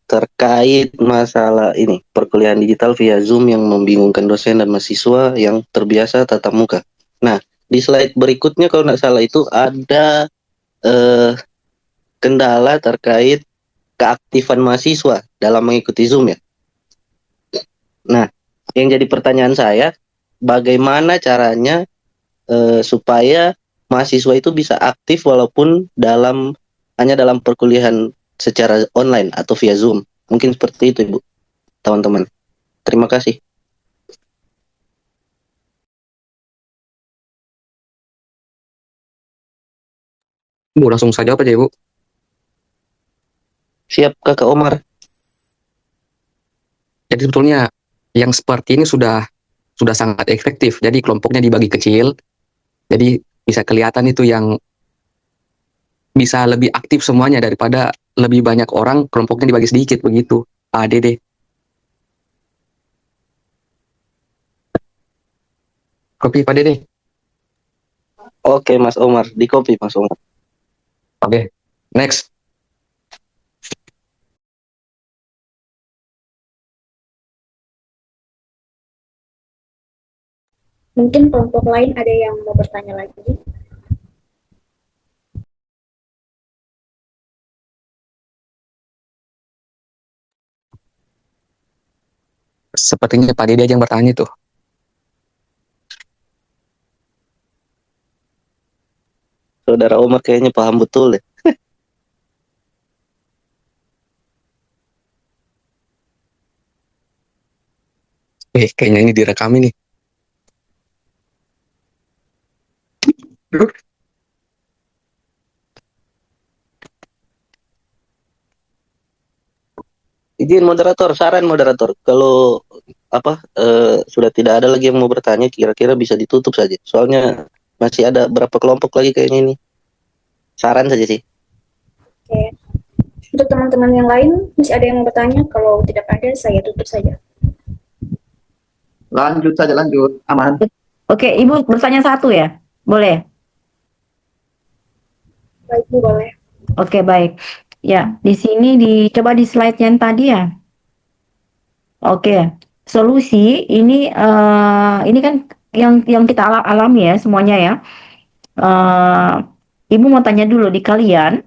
terkait masalah ini, perkuliahan digital via Zoom yang membingungkan dosen dan mahasiswa yang terbiasa tatap muka. Nah, di slide berikutnya kalau nggak salah itu ada kendala terkait keaktifan mahasiswa dalam mengikuti Zoom ya. Nah, yang jadi pertanyaan saya, bagaimana caranya supaya mahasiswa itu bisa aktif walaupun hanya dalam perkuliahan secara online atau via Zoom. Mungkin seperti itu, Ibu, teman-teman. Terima kasih. Bu, langsung saja jawab aja, Bu. Siap, Kakak Omar. Jadi sebetulnya yang seperti ini sudah sangat efektif. Jadi kelompoknya dibagi kecil. Jadi bisa kelihatan itu yang bisa lebih aktif semuanya daripada lebih banyak orang kelompoknya dibagi sedikit begitu. Dede. Kopi Pak Dede. Oke, Mas Omar. Di copy, Mas Omar. Oke. Next. Mungkin kelompok lain ada yang mau bertanya lagi. Sepertinya Pak Dede aja yang bertanya tuh. Saudara Omar kayaknya paham betul deh. Kayaknya ini direkam ini. Izin moderator, saran moderator. Kalau sudah tidak ada lagi yang mau bertanya, kira-kira bisa ditutup saja. Soalnya masih ada berapa kelompok lagi kayaknya ini. Saran saja sih. Oke. Untuk teman-teman yang lain, masih ada yang mau bertanya? Kalau tidak ada, saya tutup saja. Lanjut saja, lanjut. Aman. Oke, Ibu bertanya satu ya? Boleh? Baik, Bu, boleh. Oke, baik. Ya, di sini dicoba di slide yang tadi ya. Oke, solusi ini kan yang kita alami ya semuanya ya. Ibu mau tanya dulu di kalian,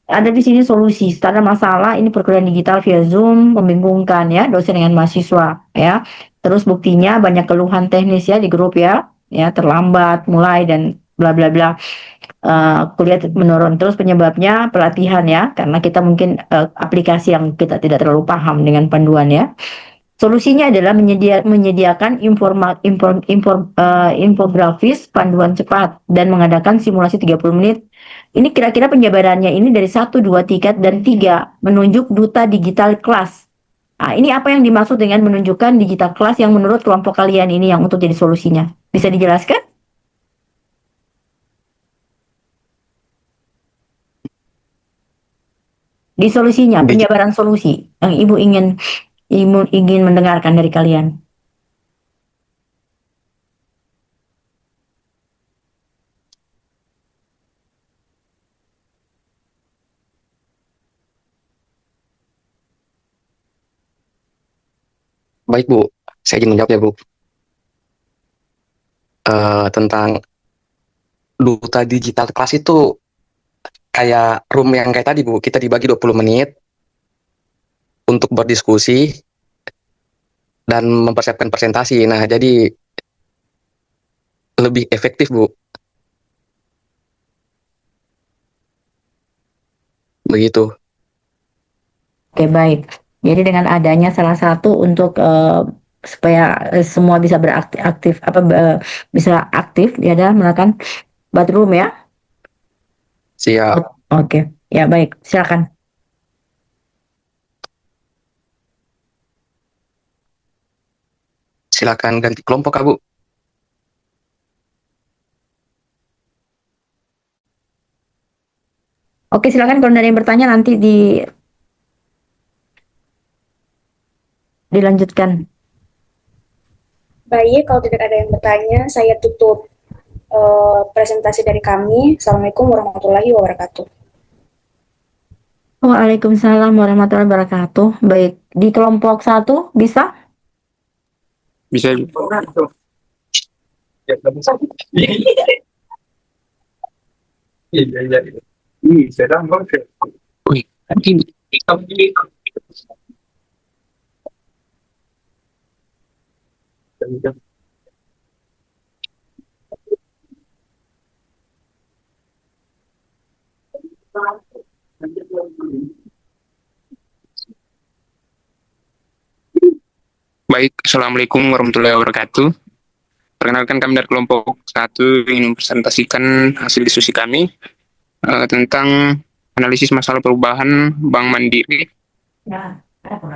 ada di sini solusi, ada masalah ini perkuliahan digital via Zoom membingungkan ya dosen dengan mahasiswa ya. Terus buktinya banyak keluhan teknis ya di grup ya, terlambat mulai dan bla bla bla. Kuliah menurun terus penyebabnya pelatihan ya, karena kita mungkin aplikasi yang kita tidak terlalu paham dengan panduan ya. Solusinya adalah menyediakan infografis panduan cepat dan mengadakan simulasi 30 menit. Ini kira-kira penjabarannya ini dari 1, 2, 3, dan 3 menunjuk duta digital kelas. Nah, ini apa yang dimaksud dengan menunjukkan digital kelas yang menurut kelompok kalian ini yang untuk jadi solusinya? Bisa dijelaskan? Di solusinya, penjabaran solusi yang Ibu ingin mendengarkan dari kalian. Baik Bu, saya ingin menjawab ya Bu. Tentang duta digital kelas itu kayak room yang kayak tadi Bu, kita dibagi 20 menit untuk berdiskusi dan mempersiapkan presentasi. Nah, jadi lebih efektif Bu. Begitu. Oke, baik. Jadi dengan adanya salah satu untuk supaya semua bisa beraktif bisa aktif dia adalah melakukan bathroom ya. Siap. Oke. Ya, baik. Silakan. Silakan ganti kelompok Kak Bu. Oke, silakan kalau ada yang bertanya nanti dilanjutkan. Baik, kalau tidak ada yang bertanya, saya tutup presentasi dari kami. Assalamualaikum warahmatullahi wabarakatuh. Waalaikumsalam warahmatullahi wabarakatuh. Baik, di kelompok 1 bisa? Bisa. Baik, Assalamualaikum warahmatullahi wabarakatuh. Perkenalkan kami dari kelompok 1 ingin mempresentasikan hasil diskusi kami tentang analisis masalah perubahan Bank Mandiri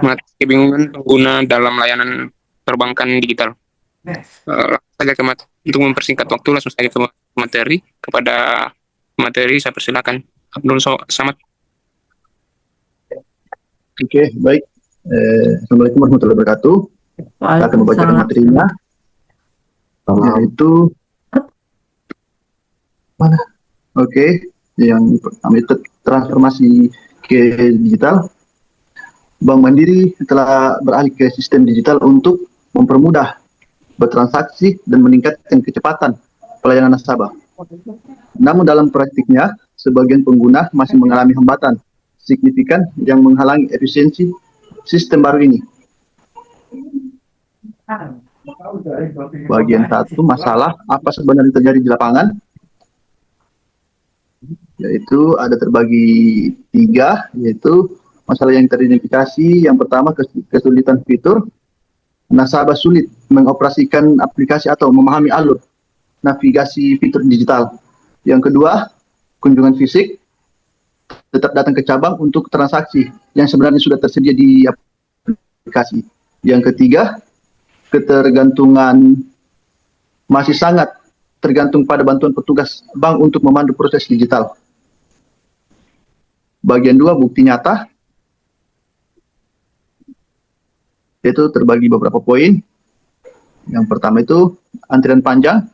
mengatasi kebingungan pengguna dalam layanan perbankan digital. Untuk mempersingkat waktu langsung saja ke materi. Kepada materi saya persilakan Abdul Samad. Oke, baik. Assalamualaikum warahmatullahi wabarakatuh. Saya akan membacakan materinya. Yaitu mana? Oke, yang pertama itu transformasi ke digital. Bank Mandiri telah beralih ke sistem digital untuk mempermudah bertransaksi dan meningkatkan kecepatan pelayanan nasabah. Namun dalam praktiknya, sebagian pengguna masih mengalami hambatan signifikan yang menghalangi efisiensi sistem baru ini. Bagian 1, masalah apa sebenarnya terjadi di lapangan. yaitu ada terbagi 3, yaitu masalah yang teridentifikasi. Yang pertama, kesulitan fitur. Nasabah sulit mengoperasikan aplikasi atau memahami alur navigasi fitur digital. Yang kedua, kunjungan fisik, tetap datang ke cabang untuk transaksi yang sebenarnya sudah tersedia di aplikasi. Yang ketiga, ketergantungan masih sangat tergantung pada bantuan petugas bank untuk memandu proses digital. Bagian 2, bukti nyata, itu terbagi beberapa poin. Yang pertama itu antrian panjang,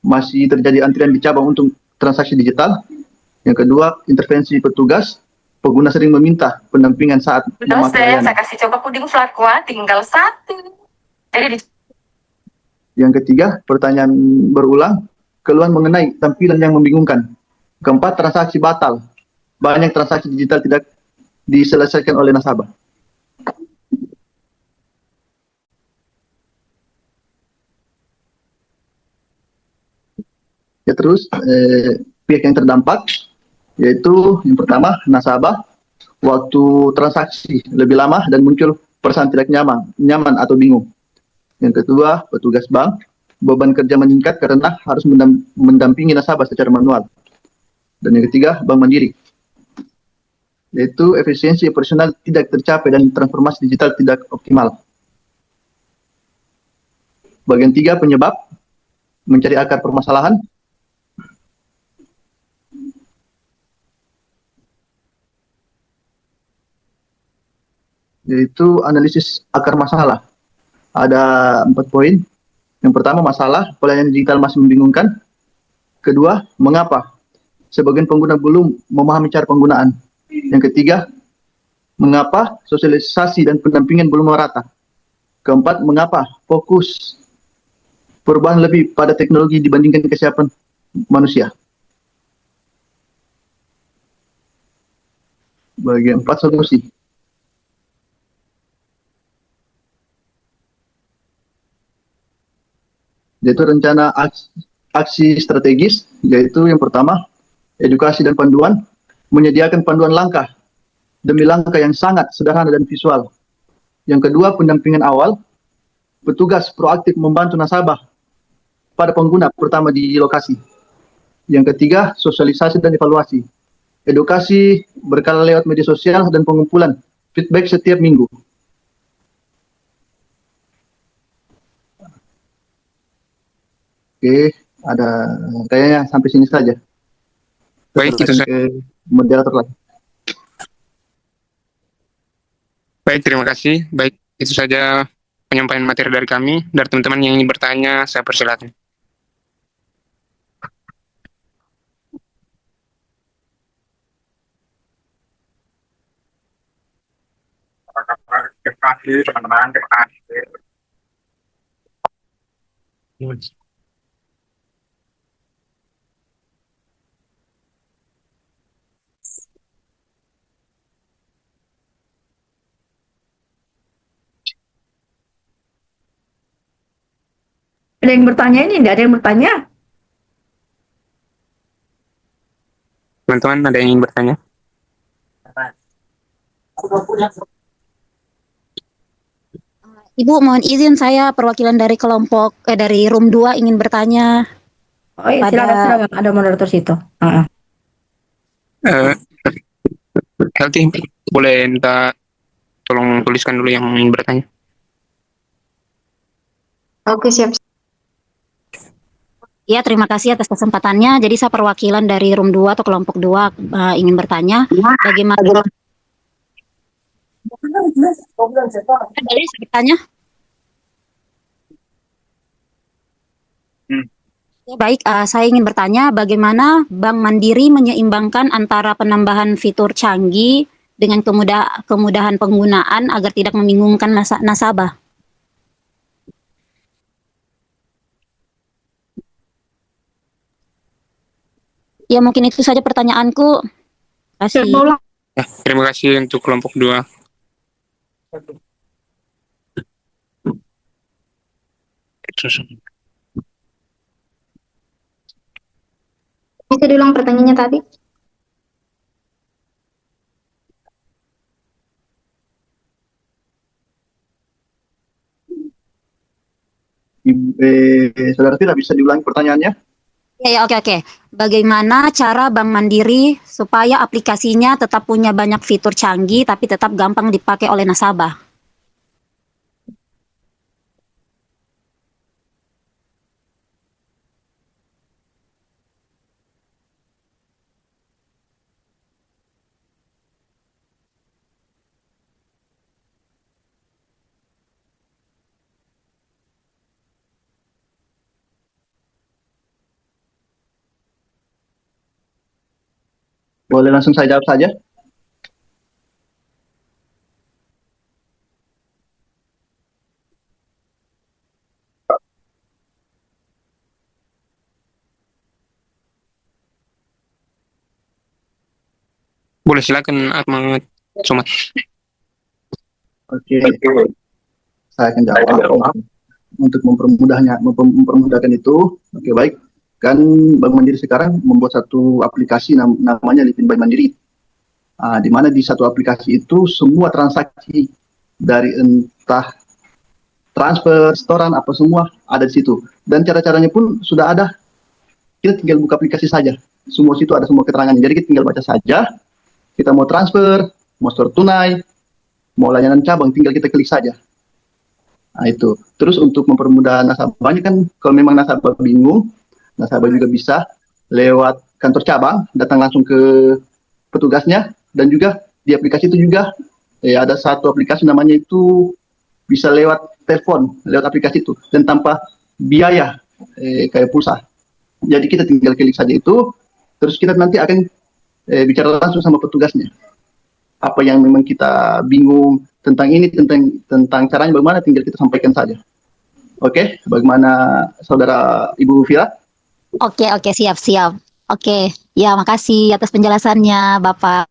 masih terjadi antrian di cabang untuk transaksi digital. Yang kedua, intervensi petugas, pengguna sering meminta pendampingan saat memakai layanan. Saya kasih coba puding flakwa, tinggal 1. Jadi Yang ketiga, pertanyaan berulang, keluhan mengenai tampilan yang membingungkan. Keempat, transaksi batal. Banyak transaksi digital tidak diselesaikan oleh nasabah. Ya, terus pihak yang terdampak, yaitu yang pertama nasabah, waktu transaksi lebih lama dan muncul perasaan tidak nyaman atau bingung. Yang kedua, petugas bank, beban kerja meningkat karena harus mendampingi nasabah secara manual. Dan yang ketiga, Bank Mandiri, yaitu efisiensi operasional tidak tercapai dan transformasi digital tidak optimal. Bagian 3, penyebab, mencari akar permasalahan. Yaitu analisis akar masalah. Ada 4 poin. Yang pertama, masalah pelayanan digital masih membingungkan. Kedua, mengapa sebagian pengguna belum memahami cara penggunaan. Yang ketiga, mengapa sosialisasi dan pendampingan belum merata. Keempat, mengapa fokus perubahan lebih pada teknologi dibandingkan kesiapan manusia. Bagian 4, solusi. Yaitu rencana aksi strategis, yaitu yang pertama, edukasi dan panduan, menyediakan panduan langkah demi langkah yang sangat sederhana dan visual. Yang kedua, pendampingan awal, petugas proaktif membantu nasabah pada pengguna pertama di lokasi. Yang ketiga, sosialisasi dan evaluasi, edukasi berkala lewat media sosial dan pengumpulan feedback setiap minggu. Oke, ada kayaknya sampai sini saja. Baik, itu saja. Ke moderator lagi. Baik, terima kasih. Baik, itu saja penyampaian materi dari kami. Dari teman-teman yang ingin bertanya, saya persilakan. Terima kasih, teman-teman. Terima kasih. Ada yang bertanya ini? Tidak ada yang bertanya? Teman-teman, ada yang ingin bertanya? Ibu, mohon izin saya perwakilan dari kelompok dari room 2 ingin bertanya. Oh iya, silakan. Ada moderator situ. Healthy, boleh minta tolong tuliskan dulu yang ingin bertanya. Oke, siap. Ya, terima kasih atas kesempatannya. Jadi saya perwakilan dari room 2 atau kelompok 2 ingin bertanya bagaimana boleh saya bertanya? Ya, baik, saya ingin bertanya bagaimana Bank Mandiri menyeimbangkan antara penambahan fitur canggih dengan kemudahan penggunaan agar tidak membingungkan nasabah. Ya, mungkin itu saja pertanyaanku. Terima kasih. Ya, terima kasih untuk kelompok 2. Bisa diulang pertanyaannya tadi? Saudara tidak bisa diulangi pertanyaannya? Ya, oke. Bagaimana cara Bank Mandiri supaya aplikasinya tetap punya banyak fitur canggih tapi tetap gampang dipakai oleh nasabah? Boleh langsung saya jawab saja. Boleh silakan Ahmad Somad. Oke, saya akan jawab. Untuk mempermudahkan itu, oke baik. Kan Bank Mandiri sekarang membuat satu aplikasi namanya Livin by Mandiri. Di mana di satu aplikasi itu semua transaksi dari entah transfer, setoran, apa semua ada di situ. Dan cara-caranya pun sudah ada. Kita tinggal buka aplikasi saja. Semua situ ada semua keterangannya. Jadi kita tinggal baca saja. Kita mau transfer, mau store tunai, mau layanan cabang, tinggal kita klik saja. Nah itu. Terus untuk mempermudah nasabahnya kan, kalau memang nasabah bingung, nasabah juga bisa lewat kantor cabang, datang langsung ke petugasnya, dan juga di aplikasi itu juga ada satu aplikasi namanya itu bisa lewat telepon, lewat aplikasi itu, dan tanpa biaya kayak pulsa. Jadi kita tinggal klik saja itu, terus kita nanti akan bicara langsung sama petugasnya. Apa yang memang kita bingung tentang ini, tentang caranya bagaimana, tinggal kita sampaikan saja. Oke, bagaimana saudara Ibu Vira? Oke, siap. Oke, ya makasih atas penjelasannya, Bapak.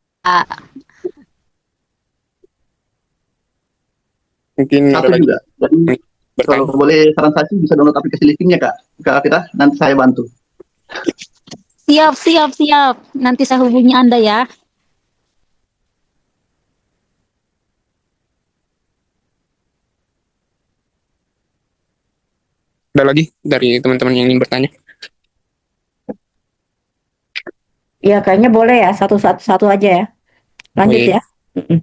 Mungkin Satu ada lagi juga. Jadi kalau bertanya. boleh saran saya bisa download aplikasi Livin-nya Kak Vira, nanti saya bantu. Siap. Nanti saya hubungi Anda ya. Ada lagi dari teman-teman yang ingin bertanya? Ya, kayaknya boleh ya, satu aja ya. Lanjut Baik. ya. Mm-mm.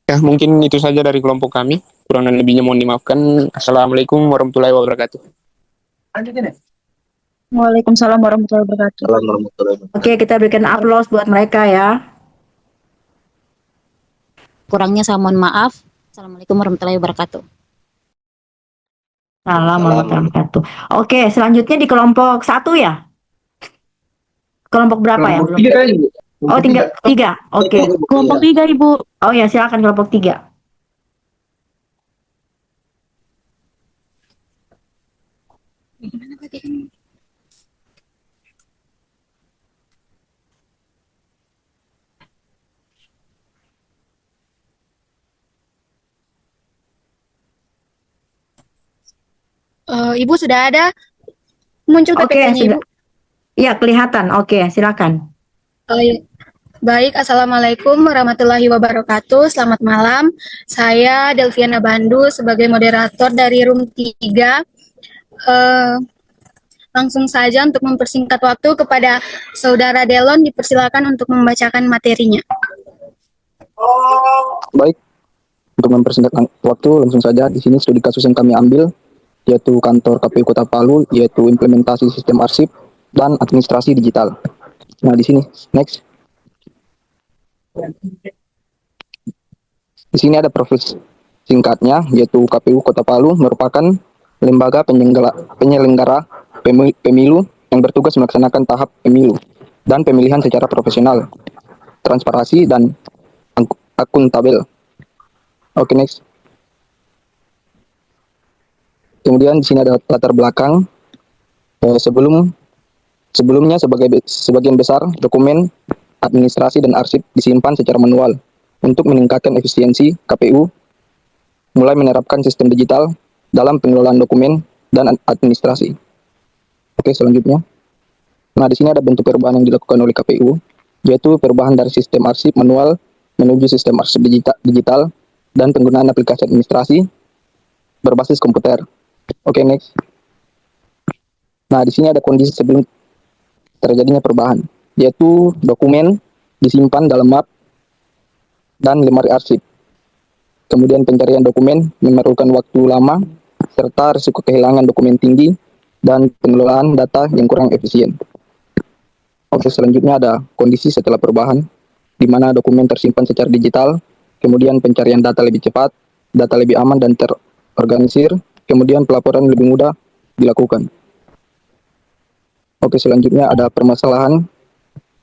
Ya, mungkin itu saja dari kelompok kami. Kurang dan lebihnya mohon dimaafkan. Assalamualaikum warahmatullahi wabarakatuh. Waalaikumsalam warahmatullahi wabarakatuh. Assalamualaikum warahmatullahi wabarakatuh. Oke, kita berikan aplaus buat mereka ya. Kurangnya saya mohon maaf. Assalamualaikum warahmatullahi wabarakatuh. Salam warahmatullahi wabarakatuh. Oke, selanjutnya di kelompok 1 ya. Kelompok berapa ya? Kelompok 3 kan, Ibu? Oh, tinggal 3. Oke. Kelompok 3, Ibu. Oh ya, silakan kelompok 3. Ibu sudah ada muncul Oke, PPT-nya sudah. Ibu. Iya, kelihatan. Oke, silakan. Iya. Baik, Assalamualaikum warahmatullahi wabarakatuh. Selamat malam. Saya Delviana Bandu sebagai moderator dari Room 3. Langsung saja untuk mempersingkat waktu kepada Saudara Delon dipersilakan untuk membacakan materinya. Baik, untuk mempersingkat waktu langsung saja di sini studi kasus yang kami ambil yaitu kantor KPU Kota Palu, yaitu implementasi sistem arsip dan administrasi digital. Nah di sini next. Di sini ada profil singkatnya yaitu KPU Kota Palu merupakan lembaga penyelenggara pemilu yang bertugas melaksanakan tahap pemilu dan pemilihan secara profesional, transparansi dan akuntabel. Oke, next. Kemudian di sini ada latar belakang. Sebelumnya sebagian besar dokumen administrasi dan arsip disimpan secara manual. Untuk meningkatkan efisiensi, KPU mulai menerapkan sistem digital dalam pengelolaan dokumen dan administrasi. Oke, selanjutnya. Nah, di sini ada bentuk perubahan yang dilakukan oleh KPU, yaitu perubahan dari sistem arsip manual menuju sistem arsip digital dan penggunaan aplikasi administrasi berbasis komputer. Oke, next. Nah, di sini ada kondisi sebelum terjadinya perubahan, yaitu dokumen disimpan dalam map dan lemari arsip. Kemudian pencarian dokumen memerlukan waktu lama, serta risiko kehilangan dokumen tinggi, dan pengelolaan data yang kurang efisien. Oke, selanjutnya ada kondisi setelah perubahan, di mana dokumen tersimpan secara digital, kemudian pencarian data lebih cepat, data lebih aman dan terorganisir, kemudian pelaporan lebih mudah dilakukan. Oke, selanjutnya ada permasalahan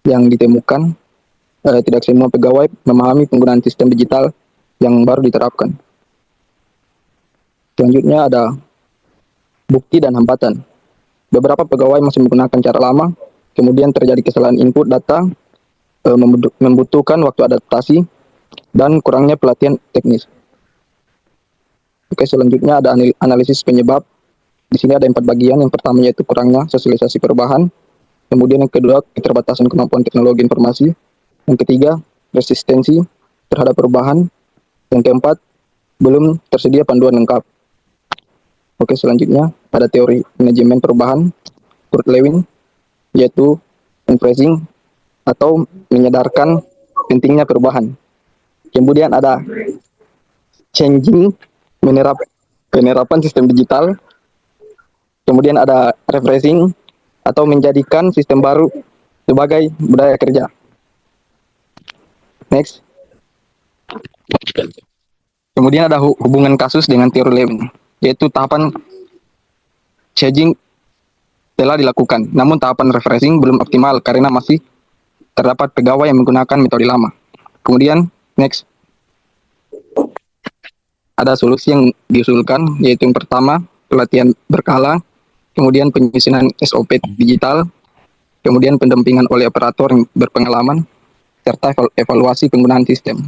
yang ditemukan, tidak semua pegawai memahami penggunaan sistem digital yang baru diterapkan. Selanjutnya ada bukti dan hambatan. Beberapa pegawai masih menggunakan cara lama, kemudian terjadi kesalahan input data, membutuhkan waktu adaptasi, dan kurangnya pelatihan teknis. Oke, selanjutnya ada analisis penyebab. Di sini ada 4 bagian. Yang pertama yaitu kurangnya sosialisasi perubahan. Kemudian yang kedua, keterbatasan kemampuan teknologi informasi. Yang ketiga, resistensi terhadap perubahan. Yang keempat, belum tersedia panduan lengkap. Oke, selanjutnya ada teori manajemen perubahan Kurt Lewin, yaitu unphrasing atau menyadarkan pentingnya perubahan. Kemudian ada changing, penerapan sistem digital. Kemudian ada refreshing atau menjadikan sistem baru sebagai budaya kerja. Next. Kemudian ada hubungan kasus dengan teori Lewin, yaitu tahapan changing telah dilakukan, namun tahapan refreshing belum optimal karena masih terdapat pegawai yang menggunakan metode lama. Kemudian, next. Ada solusi yang diusulkan, yaitu yang pertama, pelatihan berkala, kemudian penyusunan SOP digital, kemudian pendampingan oleh operator yang berpengalaman, serta evaluasi penggunaan sistem.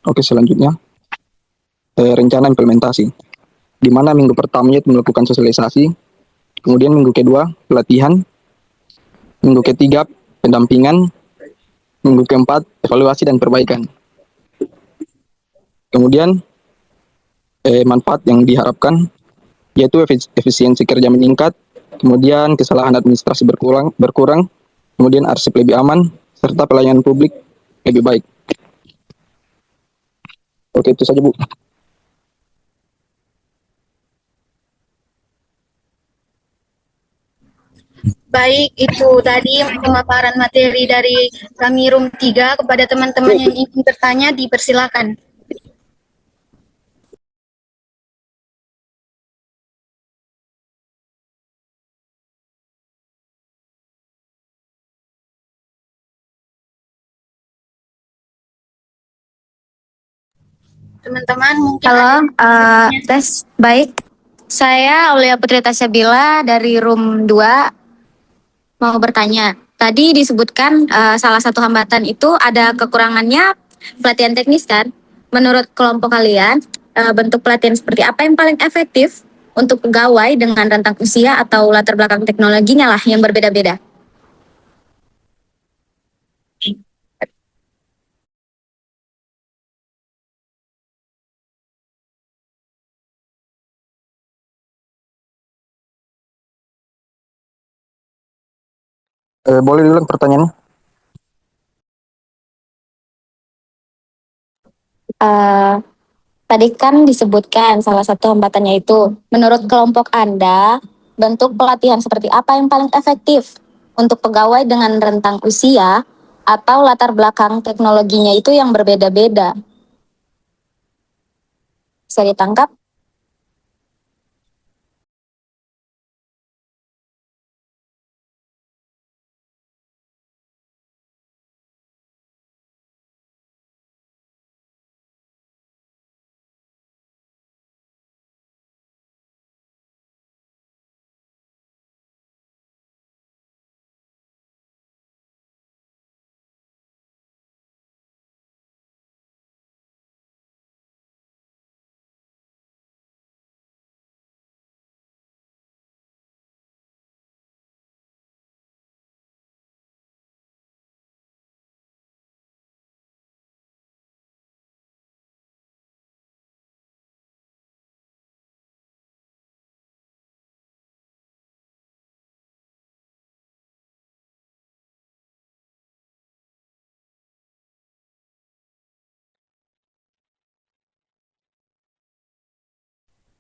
Oke, selanjutnya, rencana implementasi, di mana minggu pertamanya itu melakukan sosialisasi, kemudian minggu kedua, pelatihan, minggu ketiga, pendampingan, minggu keempat, evaluasi dan perbaikan. Kemudian, manfaat yang diharapkan, yaitu efisiensi kerja meningkat, kemudian kesalahan administrasi berkurang, kemudian arsip lebih aman, serta pelayanan publik lebih baik. Oke, itu saja, Bu. Baik, itu tadi pemaparan materi dari kami Room 3. Kepada teman-teman yang ingin bertanya, dipersilakan. Teman-teman mungkin Halo, tes. Baik. Saya Aulia Putri Tasyabila dari Room 2 mau bertanya. Tadi disebutkan salah satu hambatan itu ada kekurangannya pelatihan teknis kan? Menurut kelompok kalian, bentuk pelatihan seperti apa yang paling efektif untuk pegawai dengan rentang usia atau latar belakang teknologinya lah yang berbeda-beda? Boleh diulang pertanyaannya? Eh, Tadi kan disebutkan salah satu hambatannya itu, menurut kelompok Anda, bentuk pelatihan seperti apa yang paling efektif untuk pegawai dengan rentang usia atau latar belakang teknologinya itu yang berbeda-beda? Bisa ditangkap?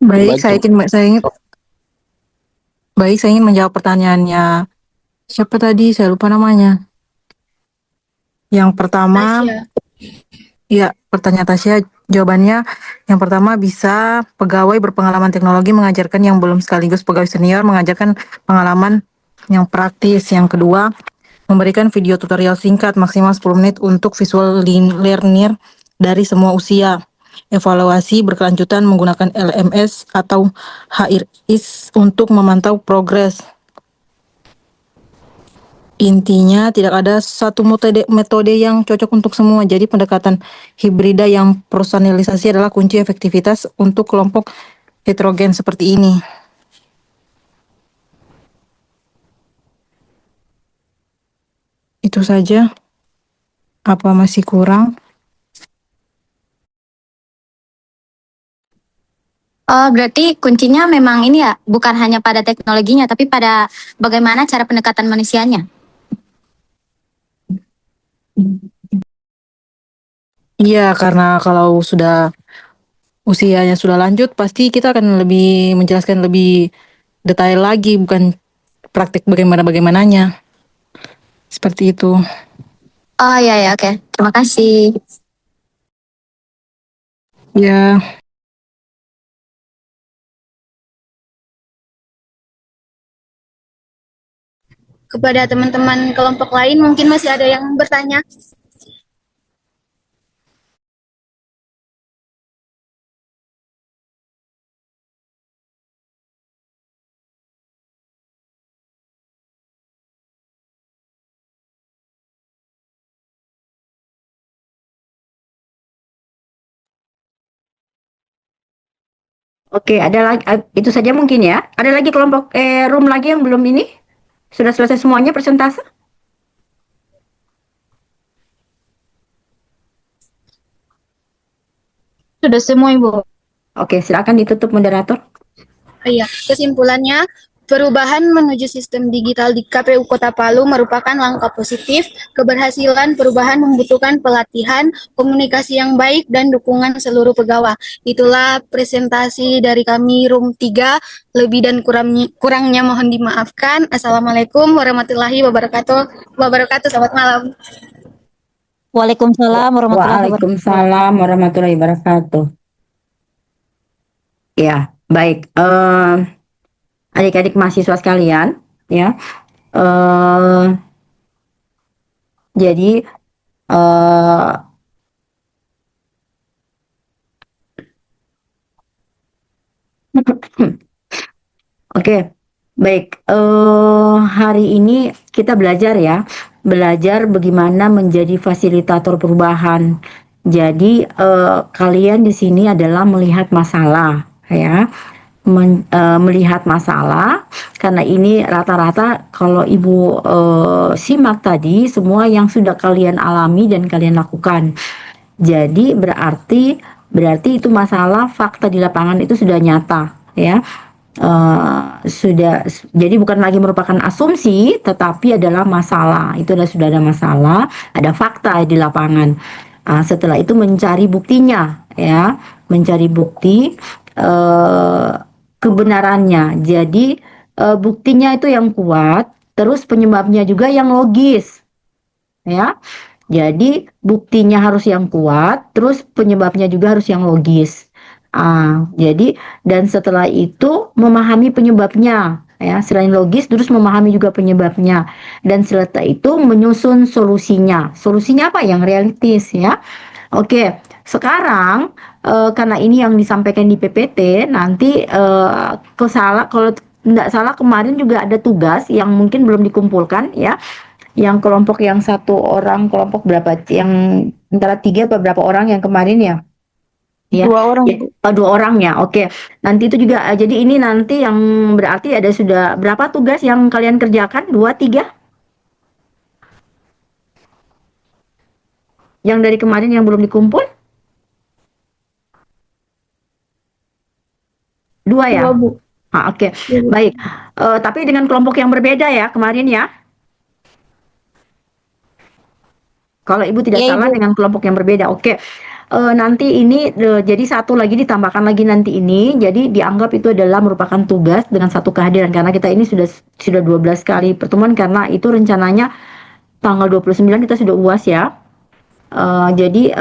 Baik, saya ingin menjawab pertanyaannya. Siapa tadi? Saya lupa namanya. Yang pertama, Tasya. ya, pertanyaan Tasya, jawabannya yang pertama bisa pegawai berpengalaman teknologi mengajarkan yang belum sekaligus pegawai senior mengajarkan pengalaman yang praktis. Yang kedua, memberikan video tutorial singkat maksimal 10 menit untuk visual learner dari semua usia. Evaluasi berkelanjutan menggunakan LMS atau HRIS untuk memantau progres. Intinya tidak ada satu metode yang cocok untuk semua. Jadi pendekatan hibrida yang personalisasi adalah kunci efektivitas untuk kelompok heterogen seperti ini. Itu saja. Apa masih kurang? Oh, berarti kuncinya memang ini ya, bukan hanya pada teknologinya, tapi pada bagaimana cara pendekatan manusianya. Iya, karena kalau sudah usianya sudah lanjut, pasti kita akan lebih menjelaskan lebih detail lagi, bukan praktik bagaimananya. Seperti itu. Oh ya, oke. Terima kasih. Ya. Kepada teman-teman kelompok lain mungkin masih ada yang bertanya. Oke, ada lagi, itu saja mungkin ya. Ada lagi kelompok room lagi yang belum ini? Sudah selesai semuanya persentase? Sudah semua, Ibu. Oke, silakan ditutup moderator. Iya, kesimpulannya perubahan menuju sistem digital di KPU Kota Palu merupakan langkah positif. Keberhasilan perubahan membutuhkan pelatihan, komunikasi yang baik, dan dukungan seluruh pegawai. Itulah presentasi dari kami Room 3. Lebih dan kurangnya mohon dimaafkan. Assalamualaikum warahmatullahi wabarakatuh. Selamat malam. Waalaikumsalam warahmatullahi wabarakatuh. Waalaikumsalam warahmatullahi wabarakatuh. Ya, baik. Adik-adik mahasiswa sekalian, ya. Jadi oke, baik. Hari ini kita belajar ya, belajar bagaimana menjadi fasilitator perubahan. Jadi kalian di sini adalah melihat masalah, ya, melihat masalah. Karena ini rata-rata kalau ibu simak tadi semua yang sudah kalian alami dan kalian lakukan. Jadi berarti itu masalah fakta di lapangan itu sudah nyata, ya. Jadi bukan lagi merupakan asumsi, tetapi adalah masalah. Itu sudah ada masalah, ada fakta di lapangan. Setelah itu mencari buktinya, ya, mencari bukti kebenarannya. Jadi buktinya itu yang kuat, terus penyebabnya juga yang logis, ya. Jadi buktinya harus yang kuat, terus penyebabnya juga harus yang logis. Jadi dan setelah itu memahami penyebabnya, ya, selain logis terus memahami juga penyebabnya, dan setelah itu menyusun solusinya. Solusinya apa yang realistis, ya. Oke, sekarang karena ini yang disampaikan di PPT, nanti kalau tidak salah kemarin juga ada tugas yang mungkin belum dikumpulkan, ya. Yang kelompok yang satu orang, kelompok berapa? Yang antara 3 atau berapa orang yang kemarin ya? Ya, 2 orang. ya, 2 orang ya. Oke. Nanti itu juga jadi ini nanti yang berarti ada sudah berapa tugas yang kalian kerjakan? 2, 3? Yang dari kemarin yang belum dikumpul? 2 ya? 2, Bu. Oke. Baik. Tapi dengan kelompok yang berbeda ya kemarin ya. Kalau Ibu tidak Iya, salah Ibu. dengan kelompok yang berbeda. Oke. nanti ini jadi satu lagi ditambahkan lagi nanti ini, jadi dianggap itu adalah merupakan tugas dengan satu kehadiran karena kita ini sudah 12 kali pertemuan karena itu rencananya tanggal 29 kita sudah UAS ya. Jadi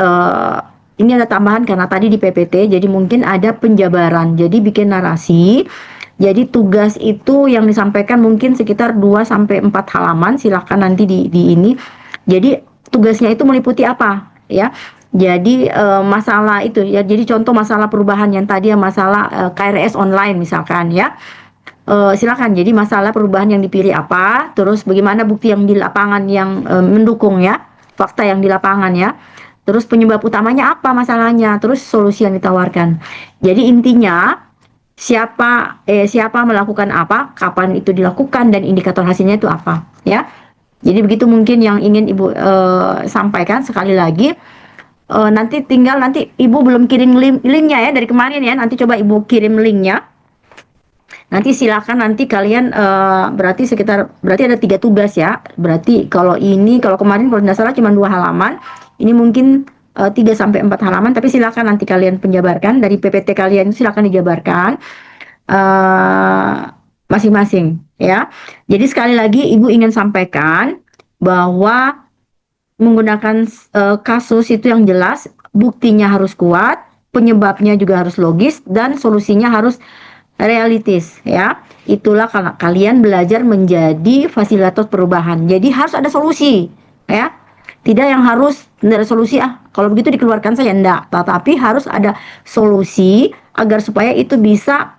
ini ada tambahan karena tadi di PPT, jadi mungkin ada penjabaran. Jadi bikin narasi. Jadi tugas itu yang disampaikan mungkin sekitar 2 sampai 4 halaman, silakan nanti di ini. Jadi tugasnya itu meliputi apa ya? Jadi masalah itu ya, jadi contoh masalah perubahan yang tadi ya masalah KRS online misalkan ya. Silakan. Jadi masalah perubahan yang dipilih apa, terus bagaimana bukti yang di lapangan yang mendukung ya, fakta yang di lapangan ya. Terus penyebab utamanya apa masalahnya, terus solusi yang ditawarkan. Jadi intinya siapa melakukan apa, kapan itu dilakukan dan indikator hasilnya itu apa ya. Jadi begitu mungkin yang ingin Ibu sampaikan sekali lagi. Nanti tinggal nanti Ibu belum kirim linknya ya dari kemarin ya, nanti coba Ibu kirim linknya. Nanti silakan nanti kalian berarti ada 3 tugas ya. Berarti kalau kemarin kalau tidak salah cuma 2 halaman, ini mungkin 3 sampai 4 halaman, tapi silakan nanti kalian penjabarkan dari PPT kalian, silakan dijabarkan masing-masing ya. Jadi sekali lagi Ibu ingin sampaikan bahwa menggunakan kasus itu yang jelas, buktinya harus kuat, penyebabnya juga harus logis, dan solusinya harus realistis ya. Itulah kalian belajar menjadi fasilitator perubahan. Jadi harus ada solusi ya. Tidak yang harus tidak ada solusi kalau begitu dikeluarkan saja, enggak. Tetapi harus ada solusi agar supaya itu bisa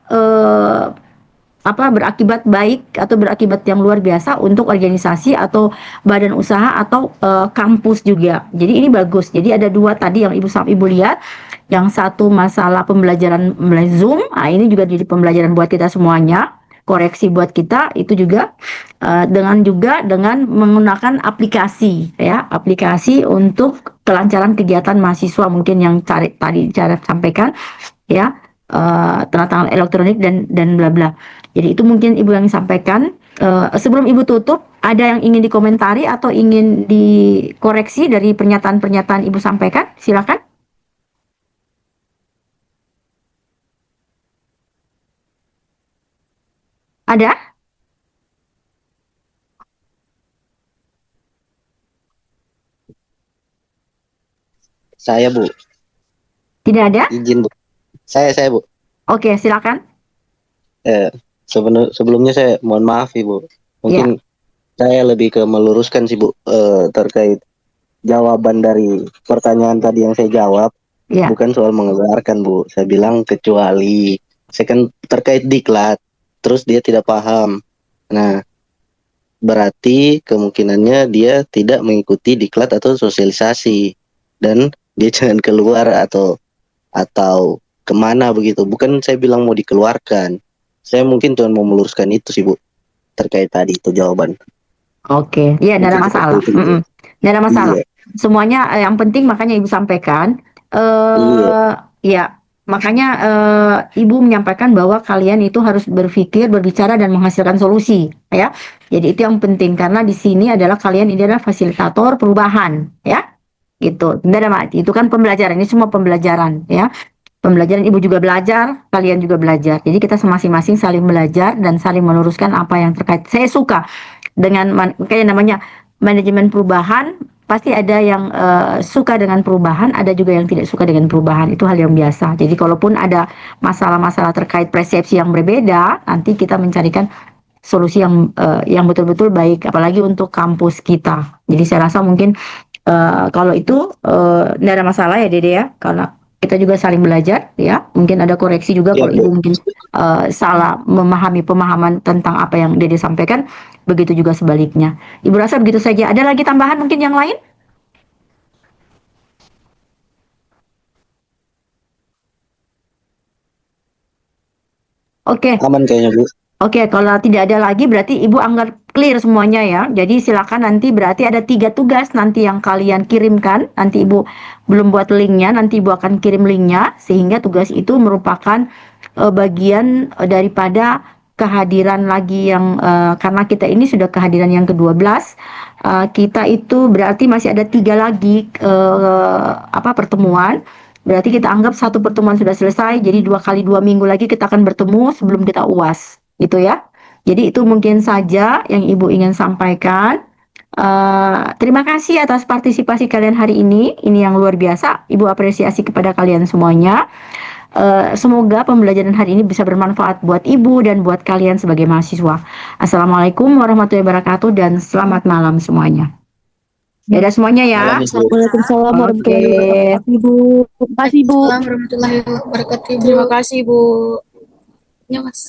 berakibat baik atau berakibat yang luar biasa untuk organisasi atau badan usaha atau kampus juga. Jadi ini bagus. Jadi ada 2 tadi yang Ibu lihat. Yang satu masalah pembelajaran melalui Zoom. Ini juga jadi pembelajaran buat kita semuanya. Koreksi buat kita itu juga dengan menggunakan aplikasi ya, aplikasi untuk kelancaran kegiatan mahasiswa mungkin yang tadi cara sampaikan ya, tanda tangan elektronik dan bla bla. Jadi itu mungkin Ibu yang sampaikan. Sebelum Ibu tutup, ada yang ingin dikomentari atau ingin dikoreksi dari pernyataan-pernyataan Ibu sampaikan? Silakan. Ada? Saya, Bu. Tidak ada? Izin, Bu. Saya, Bu. Oke, silakan. Sebelumnya saya mohon maaf, Ibu. Mungkin saya lebih ke meluruskan sih, Bu, terkait jawaban dari pertanyaan tadi yang saya jawab. Bukan soal mengeluarkan, Bu. Saya bilang kecuali saya kan terkait diklat, terus dia tidak paham. Nah, berarti kemungkinannya dia tidak mengikuti diklat atau sosialisasi, dan dia jangan keluar atau kemana begitu. Bukan saya bilang mau dikeluarkan. Saya mungkin cuma mau meluruskan itu sih, Bu, terkait tadi itu jawaban. Oke, iya, tidak ada masalah. Tidak ada masalah. Semuanya yang penting makanya Ibu sampaikan. Ya, makanya Ibu menyampaikan bahwa kalian itu harus berpikir, berbicara dan menghasilkan solusi, ya. Jadi itu yang penting karena di sini adalah kalian ini adalah fasilitator perubahan, ya. Gitu. Tidak ada mati. Itu kan pembelajaran. Ini semua pembelajaran, ya. Pembelajaran Ibu juga belajar, kalian juga belajar. Jadi kita masing-masing saling belajar dan saling meluruskan apa yang terkait. Saya suka dengan kayak namanya manajemen perubahan. Pasti ada yang suka dengan perubahan, ada juga yang tidak suka dengan perubahan. Itu hal yang biasa. Jadi kalaupun ada masalah-masalah terkait persepsi yang berbeda, nanti kita mencarikan solusi yang betul-betul baik, apalagi untuk kampus kita. Jadi saya rasa mungkin kalau itu tidak ada masalah ya Dede ya, karena kita juga saling belajar ya. Mungkin ada koreksi juga kalau Ibu mungkin salah memahami pemahaman tentang apa yang Dede sampaikan, begitu juga sebaliknya. Ibu rasa begitu saja. Ada lagi tambahan mungkin yang lain? Oke. Aman kayaknya, Bu. Oke, kalau tidak ada lagi berarti Ibu anggap clear semuanya ya. Jadi silakan nanti berarti ada 3 tugas nanti yang kalian kirimkan. Nanti Ibu belum buat linknya, nanti Ibu akan kirim linknya. Sehingga tugas itu merupakan bagian daripada kehadiran lagi yang karena kita ini sudah kehadiran yang ke-12. Kita itu berarti masih ada 3 lagi pertemuan. Berarti kita anggap satu pertemuan sudah selesai, jadi 2 kali 2 minggu lagi kita akan bertemu sebelum kita UAS, gitu ya. Jadi itu mungkin saja yang Ibu ingin sampaikan. Terima kasih atas partisipasi kalian hari ini yang luar biasa. Ibu apresiasi kepada kalian semuanya. Semoga pembelajaran hari ini bisa bermanfaat buat Ibu dan buat kalian sebagai mahasiswa. Assalamualaikum warahmatullahi wabarakatuh dan selamat malam semuanya. Ya udah semuanya ya. Waalaikumsalam warahmatullahi Oke. wabarakatuh, Ibu. Terima kasih, Ibu. Assalamualaikum warahmatullahi wabarakatuh. Terima kasih, Bu. Ya, Mas.